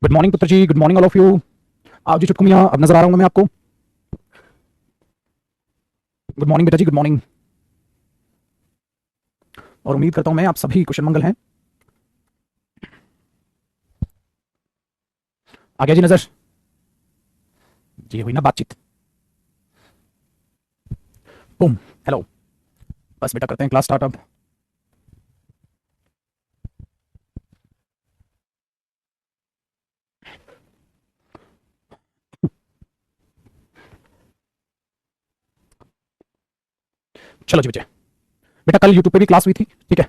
Good morning पुत्र जी, good morning all of you. आप जी चुटकू मियां, अब नजर आ रहा हूँ मैं आपको। गुड मॉर्निंग बेटा जी, गुड मॉर्निंग। और उम्मीद करता हूँ मैं आप सभी कुशल मंगल हैं। आ गया जी नजर। ये हुई ना बातचीत। बूम। हेलो। बस बेटा करते हैं क्लास स्टार्ट अब। चलो जी बच्चे। बेटा कल यूट्यूब पे भी क्लास हुई थी, ठीक है।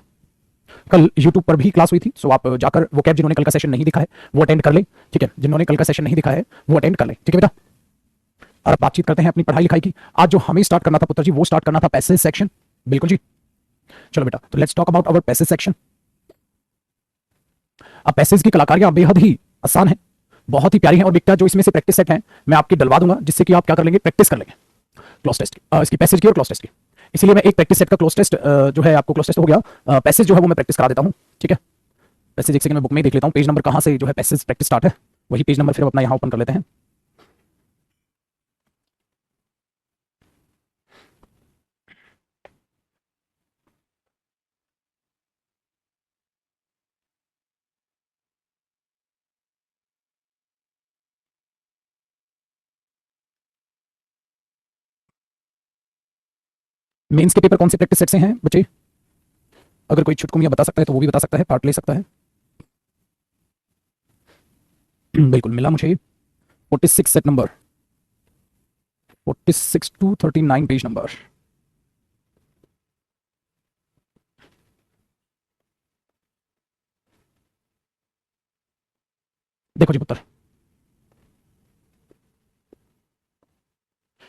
कल यूट्यूब पर भी क्लास हुई थी, सो आप जाकर वो कैब जिन्होंने कल का सेशन नहीं दिखा है वो अटेंड कर ले, ठीक है। जिन्होंने कल का सेशन नहीं दिखा है वो अटेंड कर ले, ठीक है बेटा। और अब बातचीत करते हैं अपनी पढ़ाई लिखाई की। आज जो हमें स्टार्ट करना था पुत्र जी, वो स्टार्ट करना था पैसेज सेक्शन। बिल्कुल जी। चलो बेटा, तो let's talk about our passage section. अब पैसेज की कलाकारियां बेहद ही आसान है, बहुत ही प्यारी है। और बेटा जो इसमें से प्रैक्टिस सेट है मैं आपकी डलवा दूंगा, जिससे कि आप क्या कर लेंगे, प्रैक्टिस कर लेंगे क्लॉज टेस्ट की, इसकी पैसेज की और क्लॉज टेस्ट की। इसलिए मैं एक प्रैक्टिस सेट का क्लॉज टेस्ट जो है आपको क्लॉज टेस्ट हो गया, पैसेज जो है वो मैं प्रैक्टिस करा देता हूँ, ठीक है। पैसेज एक सेकंड में बुक में ही देख लेता हूँ पेज नंबर कहाँ से जो है पैसेज प्रैक्टिस स्टार्ट है, वही पेज नंबर फिर अपना यहाँ ओपन कर लेते हैं। मेंस के पेपर कौन से प्रैक्टिस सेट से हैं बच्चे? अगर कोई छुटकुमियां बता सकता है तो वो भी बता सकता है, पार्ट ले सकता है। बिल्कुल मिला मुझे 46 set number, 46 to 39 page number. देखो जी पुत्र,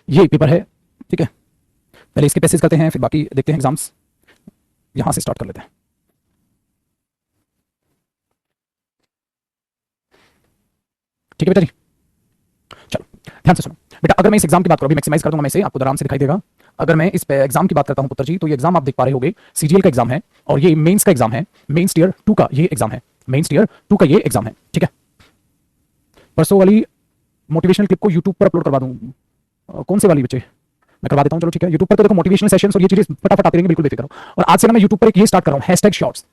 ये पेपर है, ठीक है। पहले इसके पैसेज करते हैं, फिर बाकी देखते हैं एग्जाम्स। यहां से स्टार्ट कर लेते हैं, ठीक है बेटा जी। चलो ध्यान से सुनो बेटा, अगर मैं इस एग्जाम की बात करूं, अभी मैक्सिमाइज कर दूंगा मैं इसे, आपको आराम से दिखाई देगा। अगर मैं इस एग्जाम की बात करता हूं पुत्र जी, तो ये एग्जाम आप देख पा रहे होंगे, सीजीएल का एग्जाम है और ये मेंस का एग्जाम है, मेंस टीयर 2 का ये एग्जाम है, मेंस टीयर 2 का ये एग्जाम है, ठीक है। परसों वाली मोटिवेशनल क्लिप को यूट्यूब पर अपलोड करवा दूं, कौन से वाली बच्चे? मैं करवा देता हूं, चलो ठीक है। यूट्यूब पर तो देखो मोटिवेशनल सेशंस और ये चीजें फटाफट आती रहेंगी, बिल्कुल बेफिक्र रहो। और आज से ना मैं यूट्यूब पर एक ये स्टार्ट कर रहा हूं, हैशटैग शॉर्ट्स।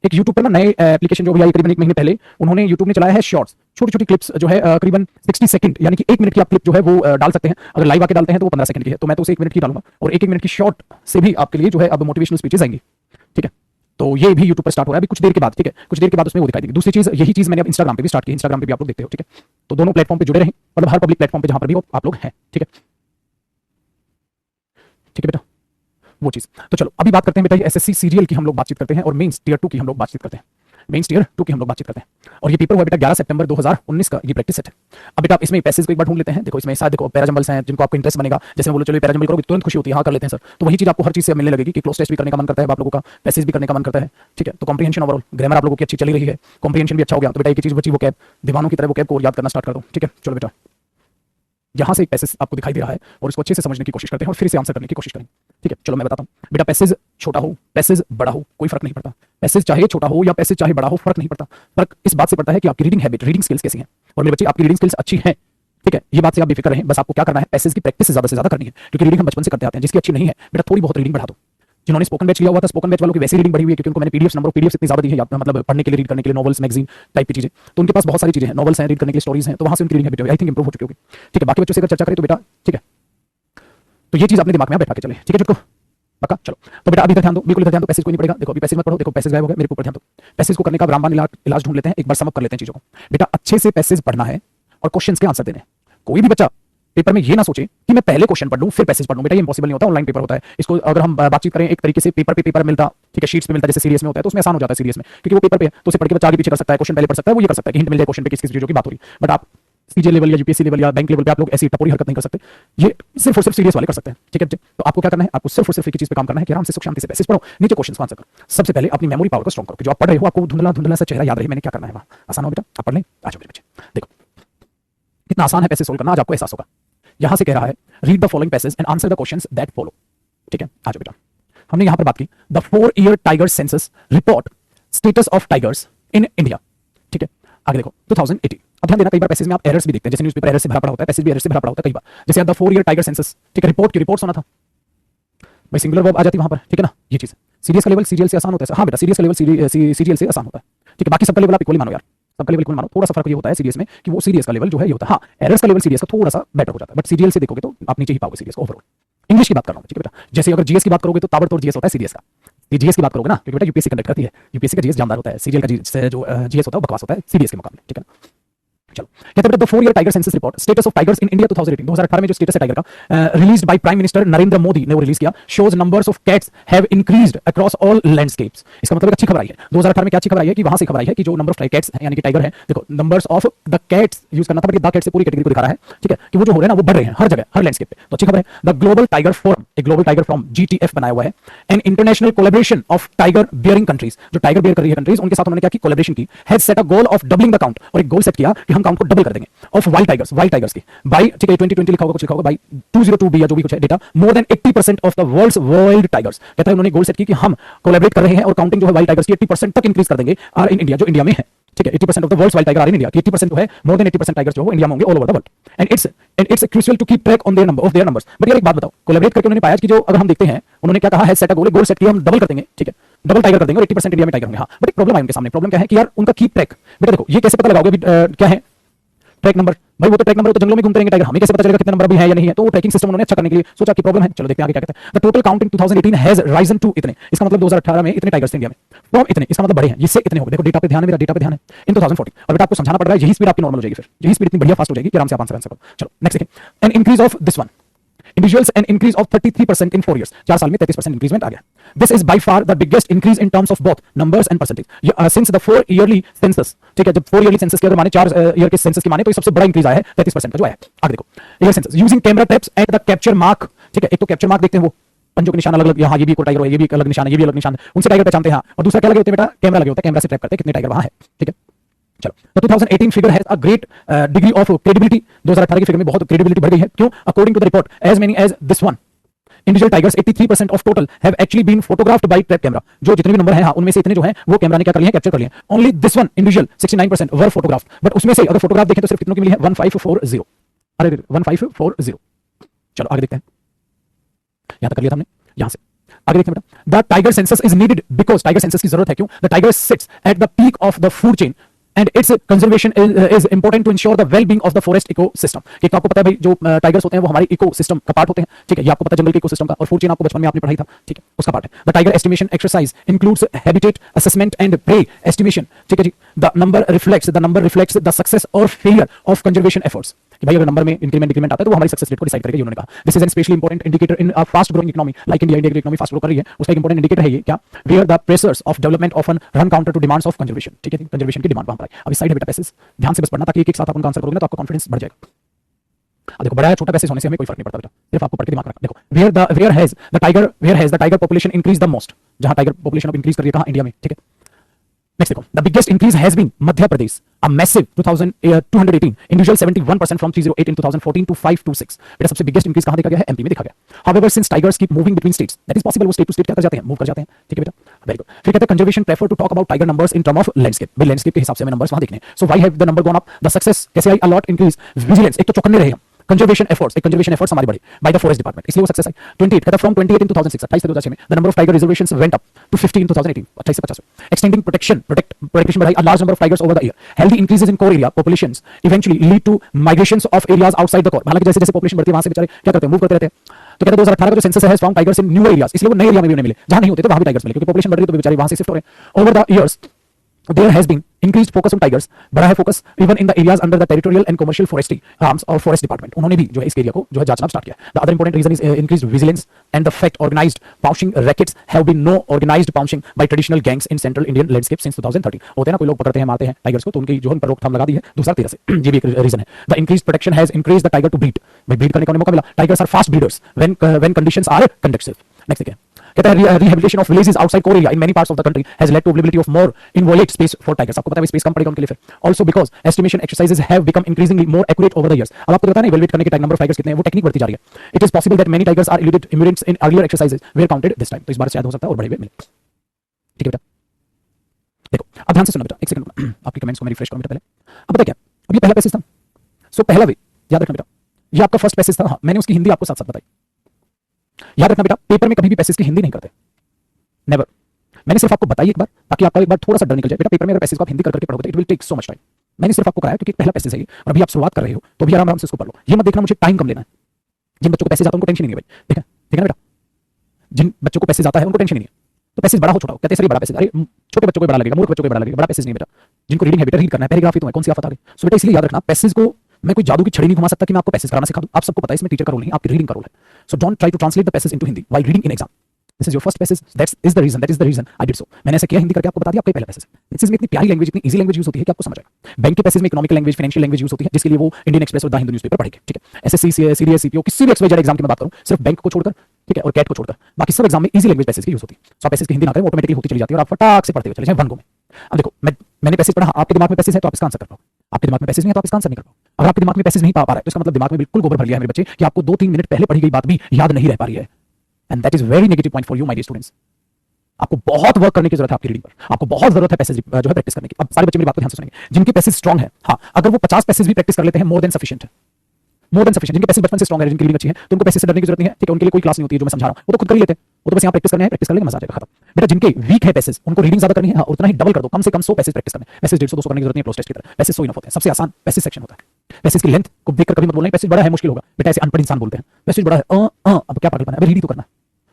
एक यूट्यूब पर ना नए एप्लीकेशन जो भी आई करीबन एक महीने पहले, उन्होंने यूट्यूब ने चलाया है शॉर्ट्स, छोटी छोटी क्लिप्स जो है करीबन 60 सेकंड यानी कि 1 मिनट की आप क्लिप जो है वो डाल सकते हैं। अगर लाइव आके डालते हैं तो वो 15 सेकंड की है, तो मैं तो उसे 1 मिनट की डालूंगा। और 1 1 मिनट की शॉर्ट से भी आपके लिए जो है अब मोटिवेशनल स्पीचेस आएंगी, ठीक है। तो ये भी यूट्यूब पर स्टार्ट हो रहा है अभी कुछ देर के बाद, ठीक है। कुछ देर के बाद उसमें वो दिखाई देगी। दूसरी चीज, यही चीज मैंने अब इंस्टाग्राम पे भी स्टार्ट की, इंस्टाग्राम पे भी आप लोग देखते हो, ठीक है। तो दोनों प्लेटफॉर्म पे जुड़े रहें, मतलब हर पब्लिक प्लेटफॉर्म पे जहां पर भी आप लोग हैं, ठीक है, ठीक है बेटा। वो चीज तो चलो अभी बात करते हैं बेटा, एसएससी सीरियल की हम लोग बातचीत करते हैं और मेंस टीयर 2 की हम लोग बातचीत करते हैं, मेंस टीयर 2 की हम लोग बातचीत करते हैं। और ये पेपर हुआ बेटा 11 सितंबर 2019 का, ये प्रैक्टिस सेट है। अब बेटा आप इसमें पैसेज को एक बार ढूंढ लेते हैं। देखो इसमें शायद देखो पैराजम्बल्स हैं जिनको आपको इंटरेस्ट बनेगा, जैसे मैं बोलो चलो पैराजम्बल करोगे तुरंत खुशी होती है, हाँ कर लेते हैं सर। तो वही चीज आपको हर चीज से मिलने लगेगी कि क्लोज टेस्ट भी करने का मन करता है आप लोगों का, पैसेज भी करने का मन करता है, ठीक है। तो कॉम्प्रिहेंशन ओवरऑल ग्रामर आप लोगों की अच्छी चली रही है, कॉम्प्रिहेंशन भी अच्छा हो गया, तो बेटा एक चीज बची वो कैब, दीवानों की तरह वो कैब को याद करना स्टार्ट कर दो, ठीक है। चलो बेटा यहां से एक पैसेज आपको दिखाई दे रहा है और इसको अच्छे से समझने की कोशिश करते हैं और फिर से आंसर करने की कोशिश करें, ठीक है। चलो मैं बताता हूं बेटा, पैसेज छोटा हो पैसेज बड़ा हो कोई फर्क नहीं पड़ता, पैसेज चाहे छोटा हो या पैसेज चाहे बड़ा हो फर्क नहीं पड़ता। फर्क इस बात से पड़ता है कि आपकी रीडिंग हैबिट, रीडिंग स्किल्स कैसी हैं। और मेरे बच्चे आपकी रीडिंग स्किल्स अच्छी हैं, ठीक है, ये बात से आप बेफिक्र रहें। बस आपको क्या करना है, पैसेज की प्रैक्टिस ज्यादा से ज्यादा करनी है, क्योंकि रीडिंग हम बचपन से करते आते हैं। जिसकी अच्छी नहीं है बेटा थोड़ी बहुत रीडिंग बढ़ा दो। जिन्होंने स्पोकन बैच लिया हुआ था, स्पोकन बैच वालों की वैसी रीडिंग बढ़ी हुई है, क्योंकि उनको मैंने पीडीएफ नंबर पीडीएफ इतनी ज्यादा दी है मतलब पढ़ने के लिए, रीड करने के लिए, नॉवेल्स मैगजीन टाइप की चीजें, तो उनके पास बहुत सारी चीजें हैं, नॉवेल्स हैं, रीड करने के लिए स्टोरीज हैं, तो वहां से उनकी reading habit I think improve हो चुकी होगी, ठीक है। बाकी बच्चों से अगर चर्चा करें तो बेटा ठीक है, तो ये चीज अपने दिमाग में बैठा के चले, ठीक है चुटको पक्का। चलो तो बेटा अभी इधर ध्यान दो, बिल्कुल इधर ध्यान दो, पैसेज कोई नहीं पड़ेगा। देखो अभी पैसेज मत पढ़ो, देखो पैसेज गायब हो गया, मेरे ऊपर ध्यान दो। पैसेज को करने का रामबाण इलाज ढूंढ लेते हैं, एक बार समअप कर लेते हैं चीजों को। बेटा अच्छे से पैसेज पढ़ना है और क्वेश्चंस के आंसर देने। कोई भी बच्चा पेपर में ये ना सोचे कि मैं पहले क्वेश्चन पढ़ लूं फिर पैसेज पढ़ लूं, बेटा ये इंपॉसिबल नहीं होता, ऑनलाइन पेपर होता है। इसको अगर हम बातचीत करें एक तरीके से पेपर पे पेपर मिलता, ठीक है, शीट्स पे मिलता जैसे सीरियस में होता है, तो उसमें आसान हो जाता है सीरियस में, क्योंकि वो पेपर पे है तो उसे पढ़ के बच्चा आगे पीछे कर सकता है, क्वेश्चन पहले पढ़ सकता है, वो ये कर सकता है कि हिंट मिल जाए क्वेश्चन पे किस किस चीजों की बात हो रही है। बट आप सीजे लेवल या यूपीएससी लेवल या बैंक लेवल पे आप लोग ऐसी टपोरी हरकत नहीं कर सकते, ये सिर्फ और सिर्फ सीरियस वाले कर सकते हैं, ठीक है। तो आपको क्या करना है, आपको सिर्फ और सिर्फ एक चीज पे काम करना है कि आराम से सुख शांति से पैसेज पढ़ो, नीचे क्वेश्चन को आंसर करो। सबसे पहले अपनी मेमोरी पावर को स्ट्रांग करो कि जो आप पढ़ रहे हो आपको धुंधला धुंधला सा चेहरा याद रहे, मैंने क्या करना है वहां, आसान हो बेटा, आप पढ़ लें। आ जाओ मेरे बच्चे, देखो कितना आसान है पैसेज सोल्व करना, आज आपको एहसास होगा। यहां से कह रहा है read the following passage and answer the questions that follow, ठीक है। आ जाओ बेटा, हमने यहां पर बात की the 4 year tiger census report status of tigers in India, ठीक है। आगे देखो 2018। अब ध्यान देना, कई बार पैसेज में आप एरर्स भी देखते हैं, जैसे न्यूज़पेपर एरर से भरा पड़ा होता है, पैसेज भी एरर से भरा पड़ा होता है कई बार। जैसे आप द 4 ईयर टाइगर सेंसस, ठीक है, रिपोर्ट की रिपोर्ट सुना था भाई, सिंगुलर वर्ब आ जाती वहां पर, ठीक है ना, ये चीज। सीरीज का लेवल सीरियल से आसान होता है। हाँ बेटा, सीरीज का लेवल सीरियल से आसान होता है, ठीक है। बाकी सबका लेवल आप इक्वली मानो यार, सबका लेवल इक्वल मानो। थोड़ा सा फर्क ये होता है सीरीज में कि वो सीरीज का लेवल जो है ये होता है, हाँ एरर्स का लेवल सीरीज का थोड़ा सा बेटर हो जाता है, बट सीरियल से देखोगे तो आप नीचे ही पाओगे सीरीज को ओवरऑल। इंग्लिश की बात कर रहा हूँ, ठीक है बेटा। जैसे अगर जीएस की बात करोगे तो ताबड़तोड़ जीएस होता है सीरीज का, ये जीएस की बात करोगे ना, क्योंकि बेटा यूपीएससी कंडक्ट करती है, यूपीएससी का जीएस जानदार होता है, सीरियल का जो जीएस होता है बकवास होता है सीरीज के मुकाबले, ठीक है। चलो, कहते हैं the 4 year tiger census report, status of tigers in India 2018, 2018 में जो स्टेटस है टाइगर का, released by prime minister Narendra Modi ने वो रिलीज किया, shows numbers of cats have increased across all landscapes. इसका मतलब एक अच्छी खबर आई है 2018 में। क्या अच्छी खबर आई है कि वहां से खबर आई है कि जो नंबर ऑफ कैट्स है यानी कि टाइगर है, देखो numbers of the cats use करना था, बट द कैट से पूरी कैटेगरी को दिखा रहा है, ठीक है, कि वो जो हो रहे हैं ना वो बढ़ रहे हैं हर जगह, हर लैंडस्केप पे, तो अच्छी खबर है। द ग्लोबल टाइगर फोरम, एक ग्लोबल टाइगर फोरम जीटीएफ बनाया हुआ है, an international collaboration of tiger bearing countries, जो टाइगर बियर कर रही है कंट्रीज, उनके साथ उन्होंने क्या की, कोलैबोरेशन की, has set a goal of doubling the count, और एक गोल सेट किया कि हम काउंट को डबल कर देंगे ऑफ वाइल्ड टाइगर्स की बाय, ठीक है, 2020 लिखा होगा, कुछ लिखा होगा बाय 202 या जो भी कुछ है data, more than 80% of the world's wild tigers. कहता है उन्होंने गोल सेट की कि हम कोलैबोरेट कर रहे हैं और काउंटिंग जो है वाइल्ड टाइगर्स की 80% तक इंक्रीज कर देंगे आर इन इंडिया, जो इंडिया में है, ठीक है। 80% of the world's wild tiger are in India, 80% जो है, मोर देन 80% टाइगर्स जो है इंडिया में होंगे all over the world, and it's crucial to keep track on their numbers. But यार एक बात बताओ, कोलैबोरेट करके उन्होंने पाया कि जो अगर हम देखते हैं, उन्होंने क्या कहा है, सेट अ गोल सेट किया हम डबल कर देंगे, ठीक है, डबल टाइगर कर देंगे और 80% इंडिया में टाइगर होंगे। हाँ, बट एक प्रॉब्लम है उनके सामने। प्रॉब्लम क्या है कि यार उनका कीप ट्रैक, बेटा देखो ये कैसे पता लगाओगे, क्या है ट्रैक नंबर, भाई वो तो ट्रैक नंबर तो जंगलों में घूमते रहेंगे टाइगर, हमें कैसे पता चलेगा कितने नंबर अभी है या नहीं है, तो वो ट्रैकिंग सिस्टम उन्होंने अच्छा करने के लिए सोचा कि प्रॉब्लम है। चलो देखते हैं आगे क्या कहते हैं। The total count in 2018 has risen to इतने, इसका मतलब 2018 में इतने टाइगर्स थे इंडिया में, फ्रॉम इतने, इसका मतलब बढ़े हैं, इससे इतने हो गए। देखो डेटा पे ध्यान है, मेरा डेटा पे ध्यान है, इन 2014। और बेटा आपको समझाना पड़ रहा है, यही स्पीड आपकी नॉर्मल हो जाएगी, फिर यही स्पीड इतनी बढ़िया फास्ट हो जाएगी कि आराम से आप आंसर करो। चलो नेक्स्ट देखें, an increase of this one individuals an increase of 33% in 4 years, 4 साल में 33% इंक्रीजमेंट आ गया। This is by far the biggest increase in terms of both numbers and percentage. Since the 4 yearly census, ठीक है, जब 4 yearly census के अगर माने 4 year के सेंसस की माने तो ये सबसे बड़ा इंक्रीज आया है 33% का जो आया है। आगे देखो, year census using camera traps at the capture mark, ठीक है, एक तो कैप्चर मार्क देखते हैं वो पंजों के निशान अलग अलग, यहाँ ये भी टाइगर है, ये भी अलग निशान है, ये भी अलग निशान है, उनसे टाइगर पहचानते हैं। और दूसरा क्या लगे होते हैं बेटा, कैमरा लगे होता है, कैमरा से ट्रैप करते हैं कितने टाइगर वहां है, ठीक है। चलो, तो 2018 figure has a great degree of credibility, 2018 की फिगर में बहुत क्रेडिबिलिटी बढ़ गई है। क्यों? According to the report, as many as this one individual tigers 83% of total have actually been photographed by trap camera, जो जितने भी नंबर हैं, हाँ, उनमें से इतने जो हैं वो कैमरा ने क्या कर लिए हैं, कैप्चर कर लिए हैं। Only this one individual 69% were photographed, but उसमें से अगर फोटोग्राफ देखें तो सिर्फ कितनों की मिली है, 1540, अरे 1540। चलो आगे देखते हैं, यहां तक कर लिया हमने, यहां से आगे देखते हैं बेटा। The tiger census is needed because, tiger census की जरूरत है, क्यों? The tiger seats at the peak of the food chain and its conservation is important to ensure the well-being of the forest ecosystem। कि आपको पता है भाई, जो टाइगर्स होते हैं वो हमारे इकोसिस्टम का पार्ट होते हैं, ठीक है, ये आपको पता है जंगल के इकोसिस्टम का, और फूड चेन आपको बचपन में आपने पढ़ाई था, ठीक है, उसका पार्ट है। The tiger estimation exercise includes habitat assessment and prey estimation, ठीक है जी। The number reflects the success और फेलियर ऑफ कंजर्वेशन एफर्ट्स, कि भाई अगर नंबर में इंक्रीमेंट डिक्रीमेंट आता है तो वो हमारी सक्सेस रेट को डिसाइड करेगा, ये उन्होंने कहा। This is an specially important indicator in a fast growing economy like India की इकोनॉमी फास्ट ग्रो कर रही है, उसका एक इंपॉर्टेंट इंडिकेटर है ये, क्या? Where the pressures of development often run counter to demands of conservation, ठीक है, कंजर्वेशन की डिमांड वहां पर है। अभी साइड है बेटा पैसेज, ध्यान से बस पढ़ना, ताकि एक एक साथ आप उनका आंसर करोगे ना तो आपका कॉन्फिडेंस बढ़ जाएगा। अब देखो, बड़ा या छोटा पैसेज होने से हमें कोई फर्क नहीं पड़ता बेटा, सिर्फ आपको पढ़ के दिमाग रखना। देखो, where has the tiger population increase the most, जहां टाइगर पॉपुलेशन अब इंक्रीज कर रही है, कहां? इंडिया में, ठीक है। नेक्स्ट देखो, the biggest increase has been Madhya Pradesh, a massive 218 individual 71% from 308 in 2014 to 526। बेटा सबसे बिगेस्ट इंक्रीज कहां देखा गया है? एमपी में देखा गया। However since tigers keep moving between states, that is possible, वो स्टेट टू स्टेट क्या कर जाते हैं, मूव कर जाते हैं, ठीक है बेटा, वेरी गुड। फिर कहते हैं conservation prefer to talk about tiger numbers in term of landscape, भाई लैंडस्केप के हिसाब से हमें नंबर्स वहां देखने हैं। So why have the number gone up? The success कैसे आई? अ लॉट इंक्रीज विजिलेंस, एक तो चौकन्ने रहे हम, कंजर्वेशन एफर्ट्स हमारे बड़े बाय द फॉरेस्ट डिपार्टमेंट, इसलिए वो सक्सेस आई। 28 कहता फ्रॉम 28 इन 2006, 28 से 2006 में the number of tiger reservations went up to 50 in 2018, 28 से 50 में। एक्सटेंडिंग प्रोटेक्शन बढ़ाई, a large number of tigers over the year. Healthy increases in core area populations eventually lead to migrations of areas outside the core, हालांकि जैसे जैसे population बढ़ती है वहां से बेचारे क्या करते हैं, मूव करते रहते हैं। तो कहते हैं 2018 का जो सेंसस है फाउंड टाइगर्स इन न्यू एरियाज, इसलिए वो नए एरिया में भी उन्हें मिले, जहां नहीं होते तो वहां भी टाइगर्स मिले, क्योंकि पॉपुलेशन बढ़ रही है तो बेचारे वहां से शिफ्ट हो रहे हैं। Over the years there has been increased focus on tigers, बढ़ा है focus even in the areas under the territorial and commercial forestry arms और forest department, उन्होंने भी जो है इस एरिया को जो है जांचना स्टार्ट किया। The other important reason is increased vigilance and the fact organized poaching rackets have been no organized poaching by traditional gangs in central Indian landscape since 2013। होते हैं ना, कोई लोग पकड़ते हैं, मारते हैं टाइगर्स को, तो उनकी जो उन पर रोकथाम लगा दी है 2013 से, ये भी एक रीजन है। The increased protection has encouraged the tiger to breed, भाई ब्रीड करने का उन्हें मौका मिला। Tigers are fast breeders when conditions are conducive। Next देखिए, कहता है rehabilitation of villages outside core area in many parts of the country has led to availability of more inviolate space for tigers. आपको पता है space कम पड़ेगा उनके लिए, फिर also because estimation exercises have become increasingly more accurate over the years. अब आपको पता है ना इवैल्यूएट करने के टाइम नंबर ऑफ टाइगर्स कितने हैं, वो टेक्निक बढ़ती जा रही है। It is possible that many tigers are eluded enumerators in earlier exercises were counted this time, तो इस बार शायद हो सकता है और बड़े हुए मिले, ठीक है बेटा। देखो अब ध्यान से सुनो बेटा, एक सेकंड आपके कमेंट्स को मैं रिफ्रेश करूं बेटा पहले। अब पता क्या, अब ये पहला पैसेज था, सो पहला वे याद रखना बेटा, ये आपका फर्स्ट पैसेज था। हाँ, मैंने उसकी हिंदी आपको साथ साथ बताई। याद रखना बेटा, पेपर में कभी भी पैसेज की हिंदी नहीं करते, नेवर। मैंने सिर्फ आपको बताई एक बार, ताकि आपका एक बार थोड़ा सा डर निकल जाए। बेटा पेपर में अगर पैसेज को आप हिंदी करके पढ़ोगे तो it will take so much time. मैंने सिर्फ आपको कराया क्योंकि पहला पैसेज है ये, और अभी आप शुरुआत कर रहे हो तो भी आराम आराम से इसको पढ़ लो। ये मत देखना मुझे टाइम कम लेना है। जिन बच्चों को पैसेज आता है उनको टेंशन नहीं है भाई, ठीक है, ठीक है ना बेटा। जिन बच्चों को पैसेज आता है उनको टेंशन नहीं है। तो पैसेज बड़ा हो छोटा हो, कहते सर ये बड़ा पैसेज, अरे छोटे बच्चों को बड़ा लगेगा, मूर्ख बच्चों को बड़ा लगेगा, बड़ा पैसेज नहीं बेटा। जिनको रीडिंग हैबिट रीड करना है, पैराग्राफ ही तो है, कौन सी आफत आ गई। सो बेटा इसलिए याद रखना, पैसेज को मैं कोई जादू की छड़ी नहीं घुमा सकता कि मैं आपको पैसेज कराना सिखा दूं। आप सबको पता है इसमें टीचर का रोल नहीं, आपकी रीडिंग का रोल है। So don't try to translate the passage into Hindi while reading in exam. This is your first passage, that is the reason I did so. मैंने ऐसा किया हिंदी करके आपको बता दिया, आपका पहला पैसेज। दिस में इतनी प्यारी लैंग्वेज, इतनी इजी लैंग्वेज यूज होती है कि आपको समझ आएगा। बैंक के पैसेज में economic language, financial language use होती है, जिसके लिए वो इंडियन एक्सप्रेस और द हिंदू न्यूज़पेपर पढ़ेंगे, ठीक है। एसएससी, सीडीएस, सीपीओ, किसी भी एक्सवाईजेड एग्जाम की मैं बात करूं, सिर्फ बैंक को छोड़कर, ठीक है, और कैट को छोड़कर बाकी सब एग्जाम में इजी लैंग्वेज पैसेज की यूज होती है। सो पैसेज की हिंदी ना करें, ऑटोमेटिकली होती चली जाती है और आप फटाक से पढ़ते हुए चले जाएं वन गो में। अब देखो मैंने पैसेज पढ़ा, आपके दिमाग में पैसेज है तो आप इसका आंसर कर पाओ, आपके दिमाग में पैसेज नहीं है तो आप इसका आंसर नहीं कर पाओ। अगर आपके दिमाग में पैसेज नहीं पा रहा है तो इसका मतलब दिमाग में बिल्कुल गोबर भर लिया है मेरे बच्चे, कि आपको 2-3 मिनट पहले पढ़ी गई बात भी याद नहीं रह पा रही है। And that is very negative point for you my dear students. आपको बहुत वर्क करने की जरूरत है आपकी रीडिंग पर, आपको बहुत जरूरत है पैसेज जो है प्रैक्टिस करने की। अब सारे बच्चे मेरी बात को ध्यान से सुनेंगे, जिनके पैसेज स्ट्रांग है, हाँ, अगर वो 50 पैसेज भी प्रैक्टिस कर लेते हैं, मोर देन सफिशिएंट है, मोर देन सफिशिएंट। जिनके पैसेज बचपन से स्ट्रांग है, जिनकी रीडिंग अच्छी है, तो उनको पैसेज से डरने की जरूरत नहीं है, ठीक है। उनके लिए कोई क्लास नहीं होती है जो मैं समझा रहा हूं, वो तो खुद कर ही लेते हैं, वो तो बस यहाँ प्रैक्टिस करने हैं, प्रैक्टिस कर लेंगे, मजा आ जाएगा, खत्म। बेटा जिनके वीक है पैसेज, उनको रीडिंग ज्यादा करनी है, हाँ, उतना ही डबल कर दो, कम से कम 100 पैसेज प्रैक्टिस करने। पैसेज 150-200 करने की जरूरत नहीं है, क्लोज टेस्ट की तरह। पैसेज 100 इनफ होते हैं, सबसे आसान पैसेज सेक्शन होता है। पैसेज की लेंथ को देखकर कभी मत बोलना पैसेज बड़ा है मुश्किल होगा, बेटा ऐसे अनपढ़ इंसान बोलते हैं पैसेज बड़ा है, अब क्या पागलपन है, अबे रीड तो करना है,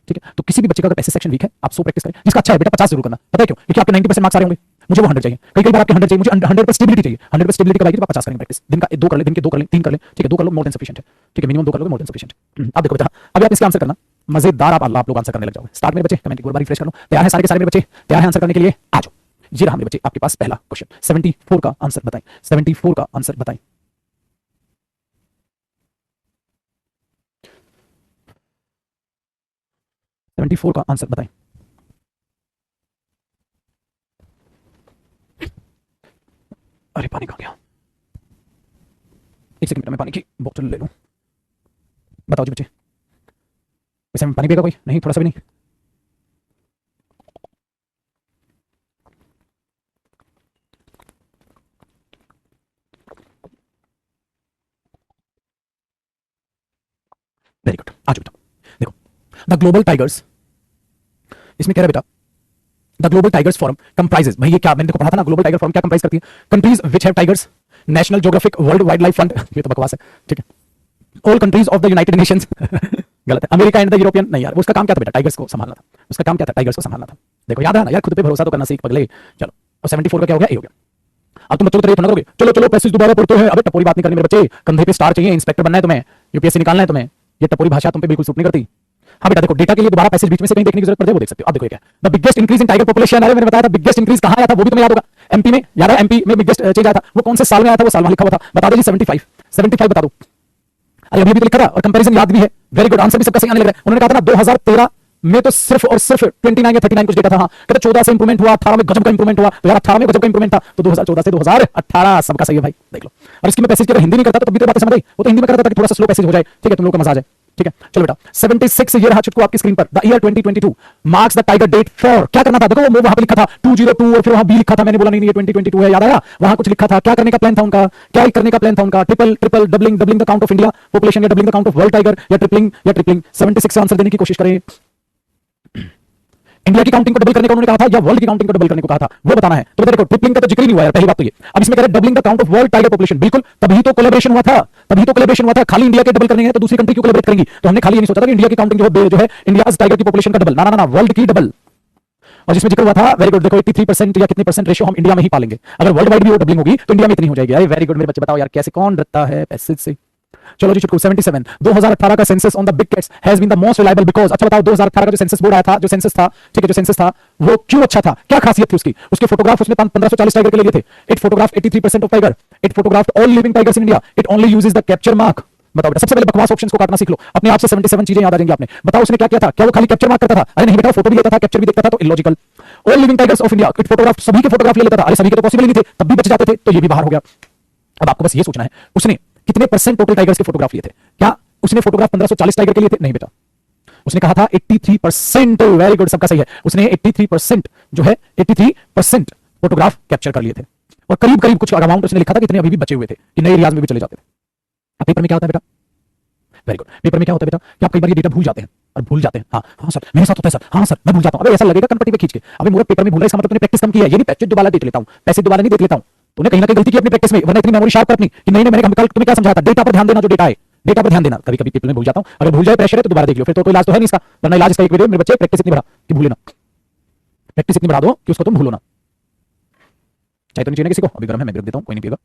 ठीक है। तो किसी भी बच्चे का अगर पैसेज सेक्शन वीक है, आप 100 प्रैक्टिस करें। जिसका अच्छा है बेटा 50 जरूर करना, पता है क्यों? क्योंकि आपके 90% मार्क्स आ रहे होंगे, मुझे वो 100 चाहिए, कई बार आपके 100 चाहिए, मुझे 100 पर स्टेबिलिटी चाहिए। 100 पर स्टेबिलिटी कब आएगी? तो आप 50 करेंगे प्रैक्टिस। दिन का 2 कर ले, दिन के 2 कर ले, 3 कर ले, ठीक है, 2 कर लो, मोर देन सफिशिएंट है, ठीक है, मिनिमम 2 कर लो, मोर देन सफिशिएंट। अब देखो बेटा, अभी आप इसका आंसर करना, मजेदार आप लोग आंसर करने लग जाओगे। स्टार्ट मेरे बच्चे, कमेंट एक बार रिफ्रेश कर लो। तैयार है सारे के सारे मेरे बच्चे? तैयार है आंसर करने के लिए? आ जाओ। जी रहा मेरे बच्चे, आपके पास पहला क्वेश्चन 74 का आंसर बताएं। 74 का आंसर बताएं। का आंसर बताएं। अरे पानी कहां गया? एक सेकंड, मैं पानी की बोतल ले लूं। बताओ जी बच्चे, वैसे में पानी पिएगा कोई? नहीं, थोड़ा सा भी नहीं? वेरी गुड, आ जाओ बेटा। देखो, द ग्लोबल टाइगर्स, इसमें कह रहा है बेटा, the global tigers forum comprises, भाई ये क्या मैंने देखो पढ़ा था ना, ग्लोबल टाइगर फोरम क्या कंप्राइज करती है? Countries which have tigers, national geographic world wild life fund, ये तो बकवास है, ठीक है, all countries of the United Nations, गलत है, अमेरिका एंड द यूरोपियन, नहीं यार, उसका काम क्या था बेटा? टाइगर्स को संभालना था, उसका काम क्या था? टाइगर्स को संभालना था। देखो याद है ना यार, खुद पे भरोसा तो करना सीख पगले। चलो, और 74 का क्या हो गया? ए हो गया। अब तुम बच्चों को तो करोगे, चलो चलो पैसेज दोबारा पढ़ते हैं। अबे टपोरी बात नहीं करनी मेरे बच्चे, कंधे पे स्टार चाहिए, इंस्पेक्टर बनना है तुम्हें, यूपीएससी निकालना है तुम्हें, ये टपोरी भाषा तुम पे बिल्कुल सूट नहीं करती। हाँ बेटा देखो, डेटा के लिए दोबारा पैसेज बीच में से कहीं देखने की जरूरत पड़े, वो देख सकते हो। अब देखो क्या, the biggest increase in tiger population, अरे मैंने बताया था बिगेस्ट इंक्रीज कहां आया था, वो भी तुम्हें याद होगा, एमपी में, याद है एमपी में बिगेस्ट चेंज आया था, वो कौन से साल में आया था? वो साल वहां लिखा हुआ था, बता दो जी। 75 बता दो। अरे अभी भी तो लिखा था, और कंपैरिजन याद भी है, वेरी गुड, आंसर भी सबका सही आने लग रहा है। उन्होंने कहा था ना 2013 में तो सिर्फ और सिर्फ 29 या 39 कुछ डेटा था, हाँ, कहते 14 से इंप्रूवमेंट हुआ, 18 में गजब का इंप्रूवमेंट हुआ, 2018 में गजब का इंप्रूवमेंट था, तो 2014 से 2018 सबका सही है भाई, देख लो। और इसकी मैं पैसेज की अगर हिंदी नहीं करता तो भी तो बात समझ आई, वो तो हिंदी में करता था कि थोड़ा सा स्लो पैसेज हो जाए, ठीक है, तुम लोग का मजा आ जाए, ठीक है। चलो बेटा 76 ये रहा चुटकू आपकी स्क्रीन पर, the year 2022 marks the tiger date for, क्या करना था? देखो वो वहां पे लिखा था 202 और फिर वहां बी लिखा था, मैंने बोला नहीं ये 2022 है, याद आया? वहां कुछ लिखा था, क्या करने का प्लान था उनका? क्या करने का प्लान था उनका? Triple doubling the count of India population, या doubling the count of world tiger, या ट्रिपलिंग 76 का आंसर देने की कोशिश करें। इंडिया की काउंटिंग को डबल करने को उन्होंने कहा था, या वर्ल्ड की काउंटिंग को डबल करने को कहा था, वो बताना है। तो देखो ट्रिपलिंग का तो जिक्र ही नहीं हुआ यार, पहली बात तो ये। अब इसमें कह रहे हैं doubling the count of world tiger population, बिल्कुल, तभी तो कोलैबोरेशन हुआ था, तभी तो कोलैबोरेशन हुआ था। खाली इंडिया के डबल करने हैं तो दूसरी कंट्री क्यों कोलैबोरेट करेंगी? तो हमने खाली ये नहीं सोचा था कि इंडिया की काउंटिंग जो है इंडिया टाइगर की पॉपुलेशन का डबल, ना ना ना, वर्ल्ड की डबल। और जिसमें जिक्र हुआ था, वेरी गुड, देखो 83% या कितने परसेंट रेशियो हम इंडिया में ही पालेंगे, अगर वर्ल्ड वाइड भी वो डबलिंग होगी तो इंडिया में इतनी हो जाएगी। अरे वेरी गुड मेरे बच्चे, बताओ यार कैसे कौन डरता है पैसेज से। चलो जी चुटकू 77, 2018 का census on the big cats has been the most reliable because, अच्छा बताओ 2018 का जो सेंसस बोर्ड आया था, जो सेंसस था, ठीक है, जो सेंसस था वो क्यों अच्छा था? क्या खासियत थी उसकी? उसके फोटोग्राफ उसने 1540 टाइगर के लिए थे, it photograph 83% of tiger, it photograph all living tigers in India, it only uses the capture mark. बताओ बेटा, सबसे पहले बकवास ऑप्शंस को काटना सीख लो, अपने आप से 77 चीजें याद आ जाएंगी आपने। बताओ उसने क्या किया था? क्या वो खाली कैप्चर मार्क करता था? अरे नहीं बेटा, फोटो भी लेता था, कैप्चर भी देखता था, तो illogical. All living tigers of India, it photograph, सभी के फोटोग्राफ ले लेता था, अरे सभी के तो पॉसिबल ही नहीं थे, तब भी बच जाते थे, तो ये भी बाहर हो गया। अब आपको बस ये सोचना है उसने कितने परसेंट टोटल टाइगर्स के फोटोग्राफ लिए थे? क्या उसने फोटोग्राफ 1540 टाइगर के लिए थे? नहीं बेटा, उसने कहा था 83%, वेरी गुड, सबका सही है। उसने 83% जो है 83% फोटोग्राफ कैप्चर कर लिए थे और करीब करीब कुछ अमाउंट उसने लिखा था कि इतने अभी भी बचे हुए थे कि नए एरियाज में भी चले जाते थे। अब पेपर में क्या होता है बेटा, वेरी गुड, पेपर में क्या होता है बेटा कि आप कई बार ये डेटा भूल जाते हैं और भूल जाते हैं, हाँ हाँ सर मेरे साथ होता है सर, हाँ सर मैं भूल जाता हूँ। अबे ऐसा लगेगा कनपट्टी पे खींच के, अबे मुझे पेपर में भूल रहा है, इसका मतलब तूने प्रैक्टिस कम की है। ये नहीं पैसे दोबारा देख लेता हूँ, पैसे दोबारा नहीं देख लेता हूँ, तूने कहीं ना कहीं गलती की अपनी प्रैक्टिस में, वरना इतनी मेमोरी शार्प कर अपनी कि नहीं मैंने कल तुम्हें क्या समझाया था, डेटा पर ध्यान देना, जो डेटा है डेटा पर ध्यान देना। कभी कभी पेपर में भूल जाता हूँ, अगर भूल जाए प्रेशर है तो दोबारा देख लो, फिर तो कोई इलाज तो है नहीं इसका, वरना इलाज इसका एक वीडियो मेरे बच्चे प्रैक्टिस इतनी बढ़ा कि भूले ना, प्रैक्टिस इतनी बढ़ा दो कि उसको तुम भूलो ना। चाहे तो नहीं चाहिए किसी को, अभी गर्म है मैं गिर देता हूँ, कोई नहीं पिएगा।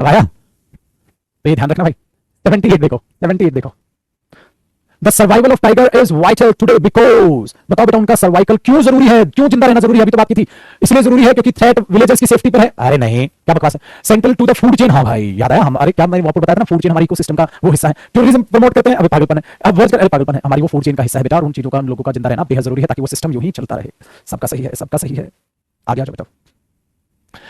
अब आया तो ये ध्यान रखना भाई, 78 देखो, 78 देखो। The survival of tiger is vital today because, बताओ बेटा उनका सर्वाइवल क्यों जरूरी है, क्यों जिंदा रहना जरूरी है, अभी तो बात की थी। इसलिए जरूरी है क्योंकि थ्रेट विलेजर्स की सेफ्टी पर है। अरे नहीं क्या बकवास है, central to the food chain. हाँ भाई याद आया, हमारे क्या मैंने आपको बताया था ना, फूड चेन हमारी इकोसिस्टम का वो हिस्सा है। टूरिज्म प्रमोट करते हैं, अभी पागलपन है, अब वर्ड कर पागलपन है, हमारी वो फूड चेन का हिस्सा है बेटा, और उन चीजों का उन लोगों का जिंदा रहना बेहद जरूरी है ताकि वो सिस्टम यूं ही चलता रहे। सबका सही है, सबका सही है, आगे आ जाओ बेटा।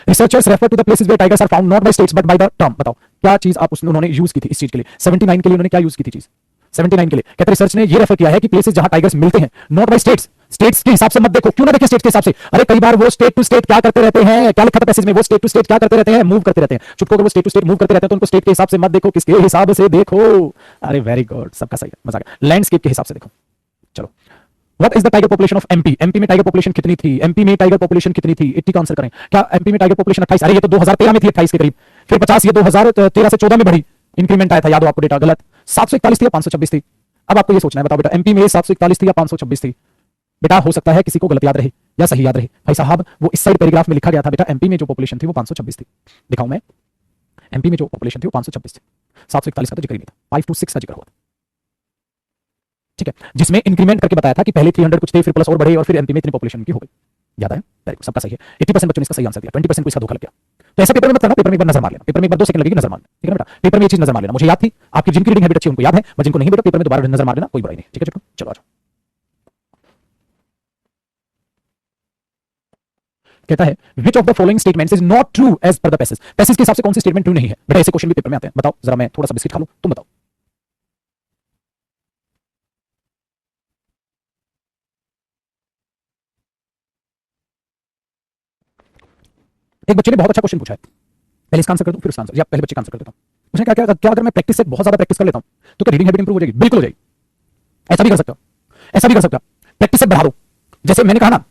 Researchers refer to the places where tigers are found not by states but by the term. बताओ क्या चीज आप उसने उन्होंने यूज की थी इस चीज के लिए, 79 के लिए उन्होंने क्या यूज की थी चीज, 79 के लिए कहते रिसर्च ने ये रेफर किया है कि प्लेसेस जहां टाइगर्स मिलते हैं, नॉट बाय स्टेट्स, स्टेट्स के हिसाब से मत देखो। क्यों ना देखे स्टेट्स के हिसाब से, अरे कई बार वो स्टेट टू स्टेट क्या करते रहते हैं, क्या लिखा था पैसेज में, वो स्टेट टू स्टेट क्या करते रहते हैं, मूव करते रहते हैं। चुटको अगर वो स्टेट टू स्टेट मूव करते रहते हैं तो उनको स्टेट के हिसाब से मत देखो, किसके हिसाब से देखो। अरे वेरी गुड, सबका सही है, मजा आ गया, लैंडस्केप के हिसाब से देखो। चलो, what is the tiger population of MP, MP में टाइगर पॉपुलेशन कितनी थी, एमपी में टाइगर पॉपुलेशन कितनी थी, 80 का आंसर करें। क्या एमपी में टाइगर पॉपुलेशन 28, अरे ये तो 2013 में थी 28 के करीब, फिर 50, ये 2013 से 14 में बढ़ी, इंक्रीमेंट आया था, याद हो आपको डेटा, गलत, 741 थी या 526 थी। अब आपको ये सोचना है, बताओ बेटा एमपी में 741 थी या 526 थी। बेटा हो सकता है किसी को गलत याद रहे या सही याद रहे, भाई साहब वो इस साइड पैराग्राफ में लिखा गया था बेटा, एमपी में जो पॉपुलेशन थी वो 526 थी। दिखाऊं मैं, एमपी में जो पॉपुलेशन थी वो 526 थी, 741 का तो जिक्र ही नहीं था, 526 का जिक्र हुआ, ठीक है, जिसमें इंक्रीमेंट करके बताया था कि पहले 300 कुछ थे, फिर प्लस और बढ़े, और फिर एमपी में इतनी पॉपुलेशन की हो गई। याद है, वेरी गुड, सबका सही है। 80% बच्चों ने इसका सही आंसर दिया, 20% को इसका धोखा लग गया। तो ऐसा पेपर में मत करना, पेपर में एक बार नजर मार लेना, पेपर में एक बार 2 सेकंड लगेगी नजर मारना, ठीक है बेटा, पेपर में ये चीज नजर मार लेना। मुझे याद थी, आपकी जिनकी रीडिंग हैबिट अच्छी उनको याद है, बट जिनको नहीं बेटा पेपर में दोबारा नजर मार लेना, कोई बुराई नहीं, ठीक है। चलो आ जाओ। कहता है which of the following statements is not true as per the passage, passage के हिसाब से कौन सी स्टेटमेंट ट्रू नहीं है बेटा, ऐसे क्वेश्चन भी पेपर में आते हैं। बताओ जरा, मैं थोड़ा सा बिस्किट खा लूं, तुम बताओ। एक बच्चे ने बहुत अच्छा क्वेश्चन पूछा है, पहले इसका आंसर कर दूं फिर उसका आंसर, या पहले बच्चे का आंसर कर देता हूं। उसने क्या अगर मैं प्रैक्टिस से बहुत ज्यादा प्रैक्टिस कर लेता हूं तो क्या रीडिंग हैबिट इंप्रूव हो जाएगी? बिल्कुल हो जाएगी। ऐसा भी कर सकते हो, ऐसा भी कर सकते हो, प्रैक्टिस सेट बढ़ा दो। जैसे मैंने कहा ना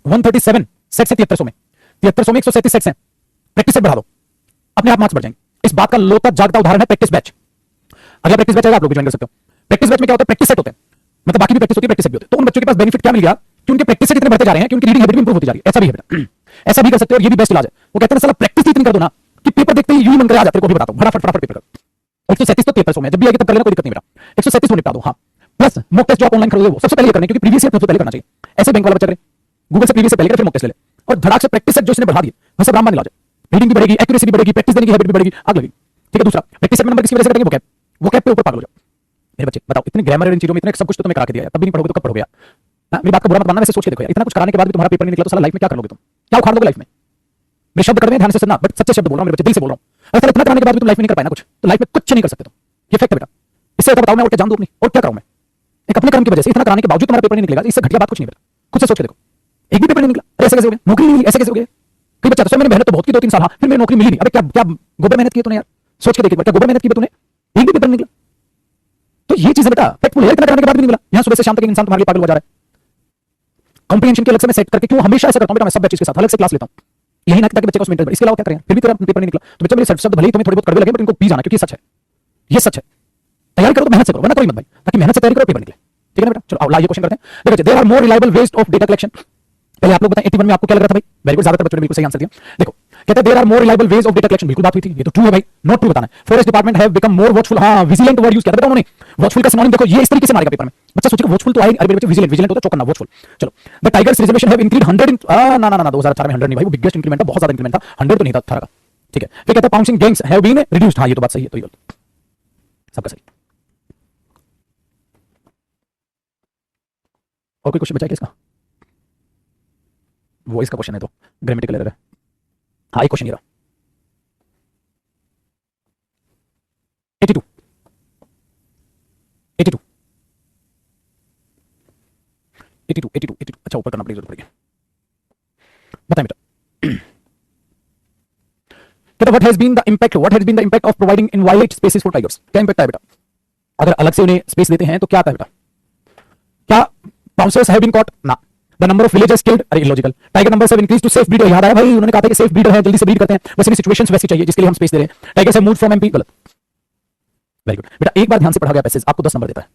137 सेट से 7300 में, 7300 में 137 सेट्स हैं, प्रैक्टिस सेट बढ़ा दो, अपने आप मार्क्स बढ़ जाएंगे। इस बात का लोता जागता उदाहरण है प्रैक्टिस बैच। अगला प्रैक्टिस बैच आएगा, आप लोग भी ज्वाइन कर सकते हो। प्रैक्टिस बैच में क्या होता है, प्रैक्टिस सेट होते हैं, मतलब बाकी भी प्रैक्टिस होती है, प्रैक्टिस सेट भी होते हैं। तो उन बच्चों के पास बेनिफिट क्या मिल गया कि उनके प्रैक्टिस सेट इतने बढ़ते जा रहे हैं कि उनकी रीडिंग हैबिट भी इंप्रूव होती जा रही है। ऐसा भी है बेटा, ऐसा भी कर सकते हो, और ये भी बेस्ट इलाज है। वो कहते हैं साला प्रैक्टिस इतनी कर दो ना कि पेपर देखते ही यूं ही मन करे आ जाते, को भी बताता हूं, फटाफट फटाफट पेपर कर। 137 तो 7300 में जब भी आगे तब कर लेना, कोई दिक्कत नहीं बेटा, 137 निपटा दो। हाँ, प्लस मॉक टेस्ट जो आप ऑनलाइन करोगे वो सबसे पहले ये करना है, क्योंकि प्रीवियस ईयर सबसे पहले करना चाहिए। ऐसे बैंक वाला बच्चा करे, गूगल से प्रीवियस से पहले करे, फिर मॉक टेस्ट ले ले, और धड़ाक से प्रैक्टिस सेट जो इसने बढ़ा दिए वह सब रामबान इलाज है। रीडिंग भी बढ़ेगी, एक्यूरेसी भी बढ़ेगी, प्रैक्टिस देने की हैबिट भी बढ़ेगी, आग लगेगी, ठीक है। दूसरा प्रैक्टिस सेट में नंबर किसकी वजह से घटेंगे, वो कैप पे ऊपर पागल हो जाओ। मेरे बच्चे बताओ, इतने ग्रामर इन चीजों में इतने सब कुछ तो तुम्हें करा के दिया है, तब भी नहीं पढ़ोगे तो कब पढ़ोगे यार? मेरी बात का बुरा मत मानना, वैसे सोच के देखो यार, इतना कुछ कराने के बाद भी तुम्हारा पेपर नहीं निकला तो साला लाइफ में क्या कर लोगे तुम, क्या उखाड़ लोगे लाइफ में? मेरे शब्द कड़वे ध्यान से सुनना, बट सच्चे शब्द बोल रहा हूं मेरे बच्चे, दिल से बोल रहा हूं। अगर इतना कराने के बाद भी तुम लाइफ में नहीं कर पाए ना कुछ, तो लाइफ में कुछ नहीं कर सकते तुम, ये फैक्ट है बेटा। इससे बताओ मैं और क्या जान दूं अपनी, और क्या करूं मैं? एक अपने कर्म की वजह से इतना कराने के बावजूद तुम्हारा पेपर नहीं निकलेगा, इससे घटिया बात कुछ नहीं बेटा। खुद से सोच के देखो, एक भी पेपर नहीं निकला, ऐसे कैसे हो गया? नौकरी नहीं मिली, ऐसे कैसे हो गया? कई बच्चा तो मैंने मेहनत तो बहुत की 2-3 साल, हाँ फिर मेरी नौकरी मिली नहीं। अबे क्या क्या गोबर मेहनत की तूने यार, सोच के देखिए, क्या गोबर मेहनत की तूने, एक भी पेपर नहीं निकला? तो ये चीज है बेटा, फैक्टफुल है, इतना करने के बाद भी नहीं मिला। यहां सुबह से शाम तक इंसान तुम्हारे लिए पागल हो जा रहा है। कॉम्प्रिहेंशन के अलग से मैं सेट करके, क्यों हमेशा ऐसा करता हूं बेटा, मैं सब बैचेस के साथ अलग से क्लास लेता हूं, यही ना ताकि बच्चे को उसमें इंटरेस्ट, इसके अलावा क्या करें, फिर भी तेरा पेपर नहीं निकला तो बच्चा मेरे शब्द भले ही तुम्हें थोड़े बहुत कड़वे लगे, बट इनको पी जाना, क्योंकि ये सच है, ये सच है। तैयारी करो तो मेहनत से करो, वरना कोई मत भाई, ताकि मेहनत से तैयारी करो, पेपर निकले, ठीक है ना बेटा। चलो अब लाइए क्वेश्चन करते हैं। देखो there are more reliable ways of data collection, पहले आप लोग बताएं 81 में आपको क्या लग रहा था भाई? वेरी गुड, ज्यादातर बच्चों ने बिल्कुल सही आंसर दिया। देखो कहते हैं there are more reliable ways of data collection, बिल्कुल बात हुई थी, ये तो ट्रू है भाई, नॉट ट्रू बताना है। Forest department have become more watchful, हां विजिलेंट वर्ड यूज किया था बेटा उन्होंने, वॉचफुल का सिनोनिम देखो, ये इस तरीके से मारेगा पेपर में, बच्चा सोचेगा वॉचफुल तो आएगा, अरे बच्चे विजिलेंट, विजिलेंट होता है चौकन्ना, वॉचफुल। चलो द टाइगर्स रिजर्वेशन हैव इंक्रीड 100 ना 2004 में 100 नहीं भाई, वो बिगेस्ट इंक्रीमेंट था, बहुत ज्यादा इंक्रीमेंट था, 100 तो नहीं था 18 का, ठीक है। फिर कहता है पाउंसिंग गैंग्स हैव बीन रिड्यूस्ड, हां ये तो बात सही है, तो ये सबका सही। और कोई क्वेश्चन बचा है क्या इसका? वॉइस का क्वेश्चन है तो ग्रामेटिकल एरर है। हाँ एक क्वेश्चन ये रहा, 82 82 82 82 82, अच्छा ऊपर करना पड़ेगा, जरूरत पड़ेगी। बताएं बेटा। कहता what has been the impact of providing inviolate spaces for tigers. क्या इम्पैक्ट है बेटा? अगर अलग से उन्हें स्पेस देते हैं तो क्या आता है बेटा? क्या बाउंसर्स हैव बीन कॉट? ना। The number of villagers killed, अरे illogical. Tiger numbers have increased to safe breeder, याद आया भाई, उन्होंने कहा था कि सेफ ब्रीडर है, जल्दी से ब्रीड करते हैं, बस इन्हें सिचुएशंस वैसी चाहिए जिसके लिए हम स्पेस दे रहे हैं। Tigers have moved from MP, गलत। वेरी गुड बेटा, एक बार ध्यान से पढ़ा गया पैसेज आपको 10 नंबर देता है।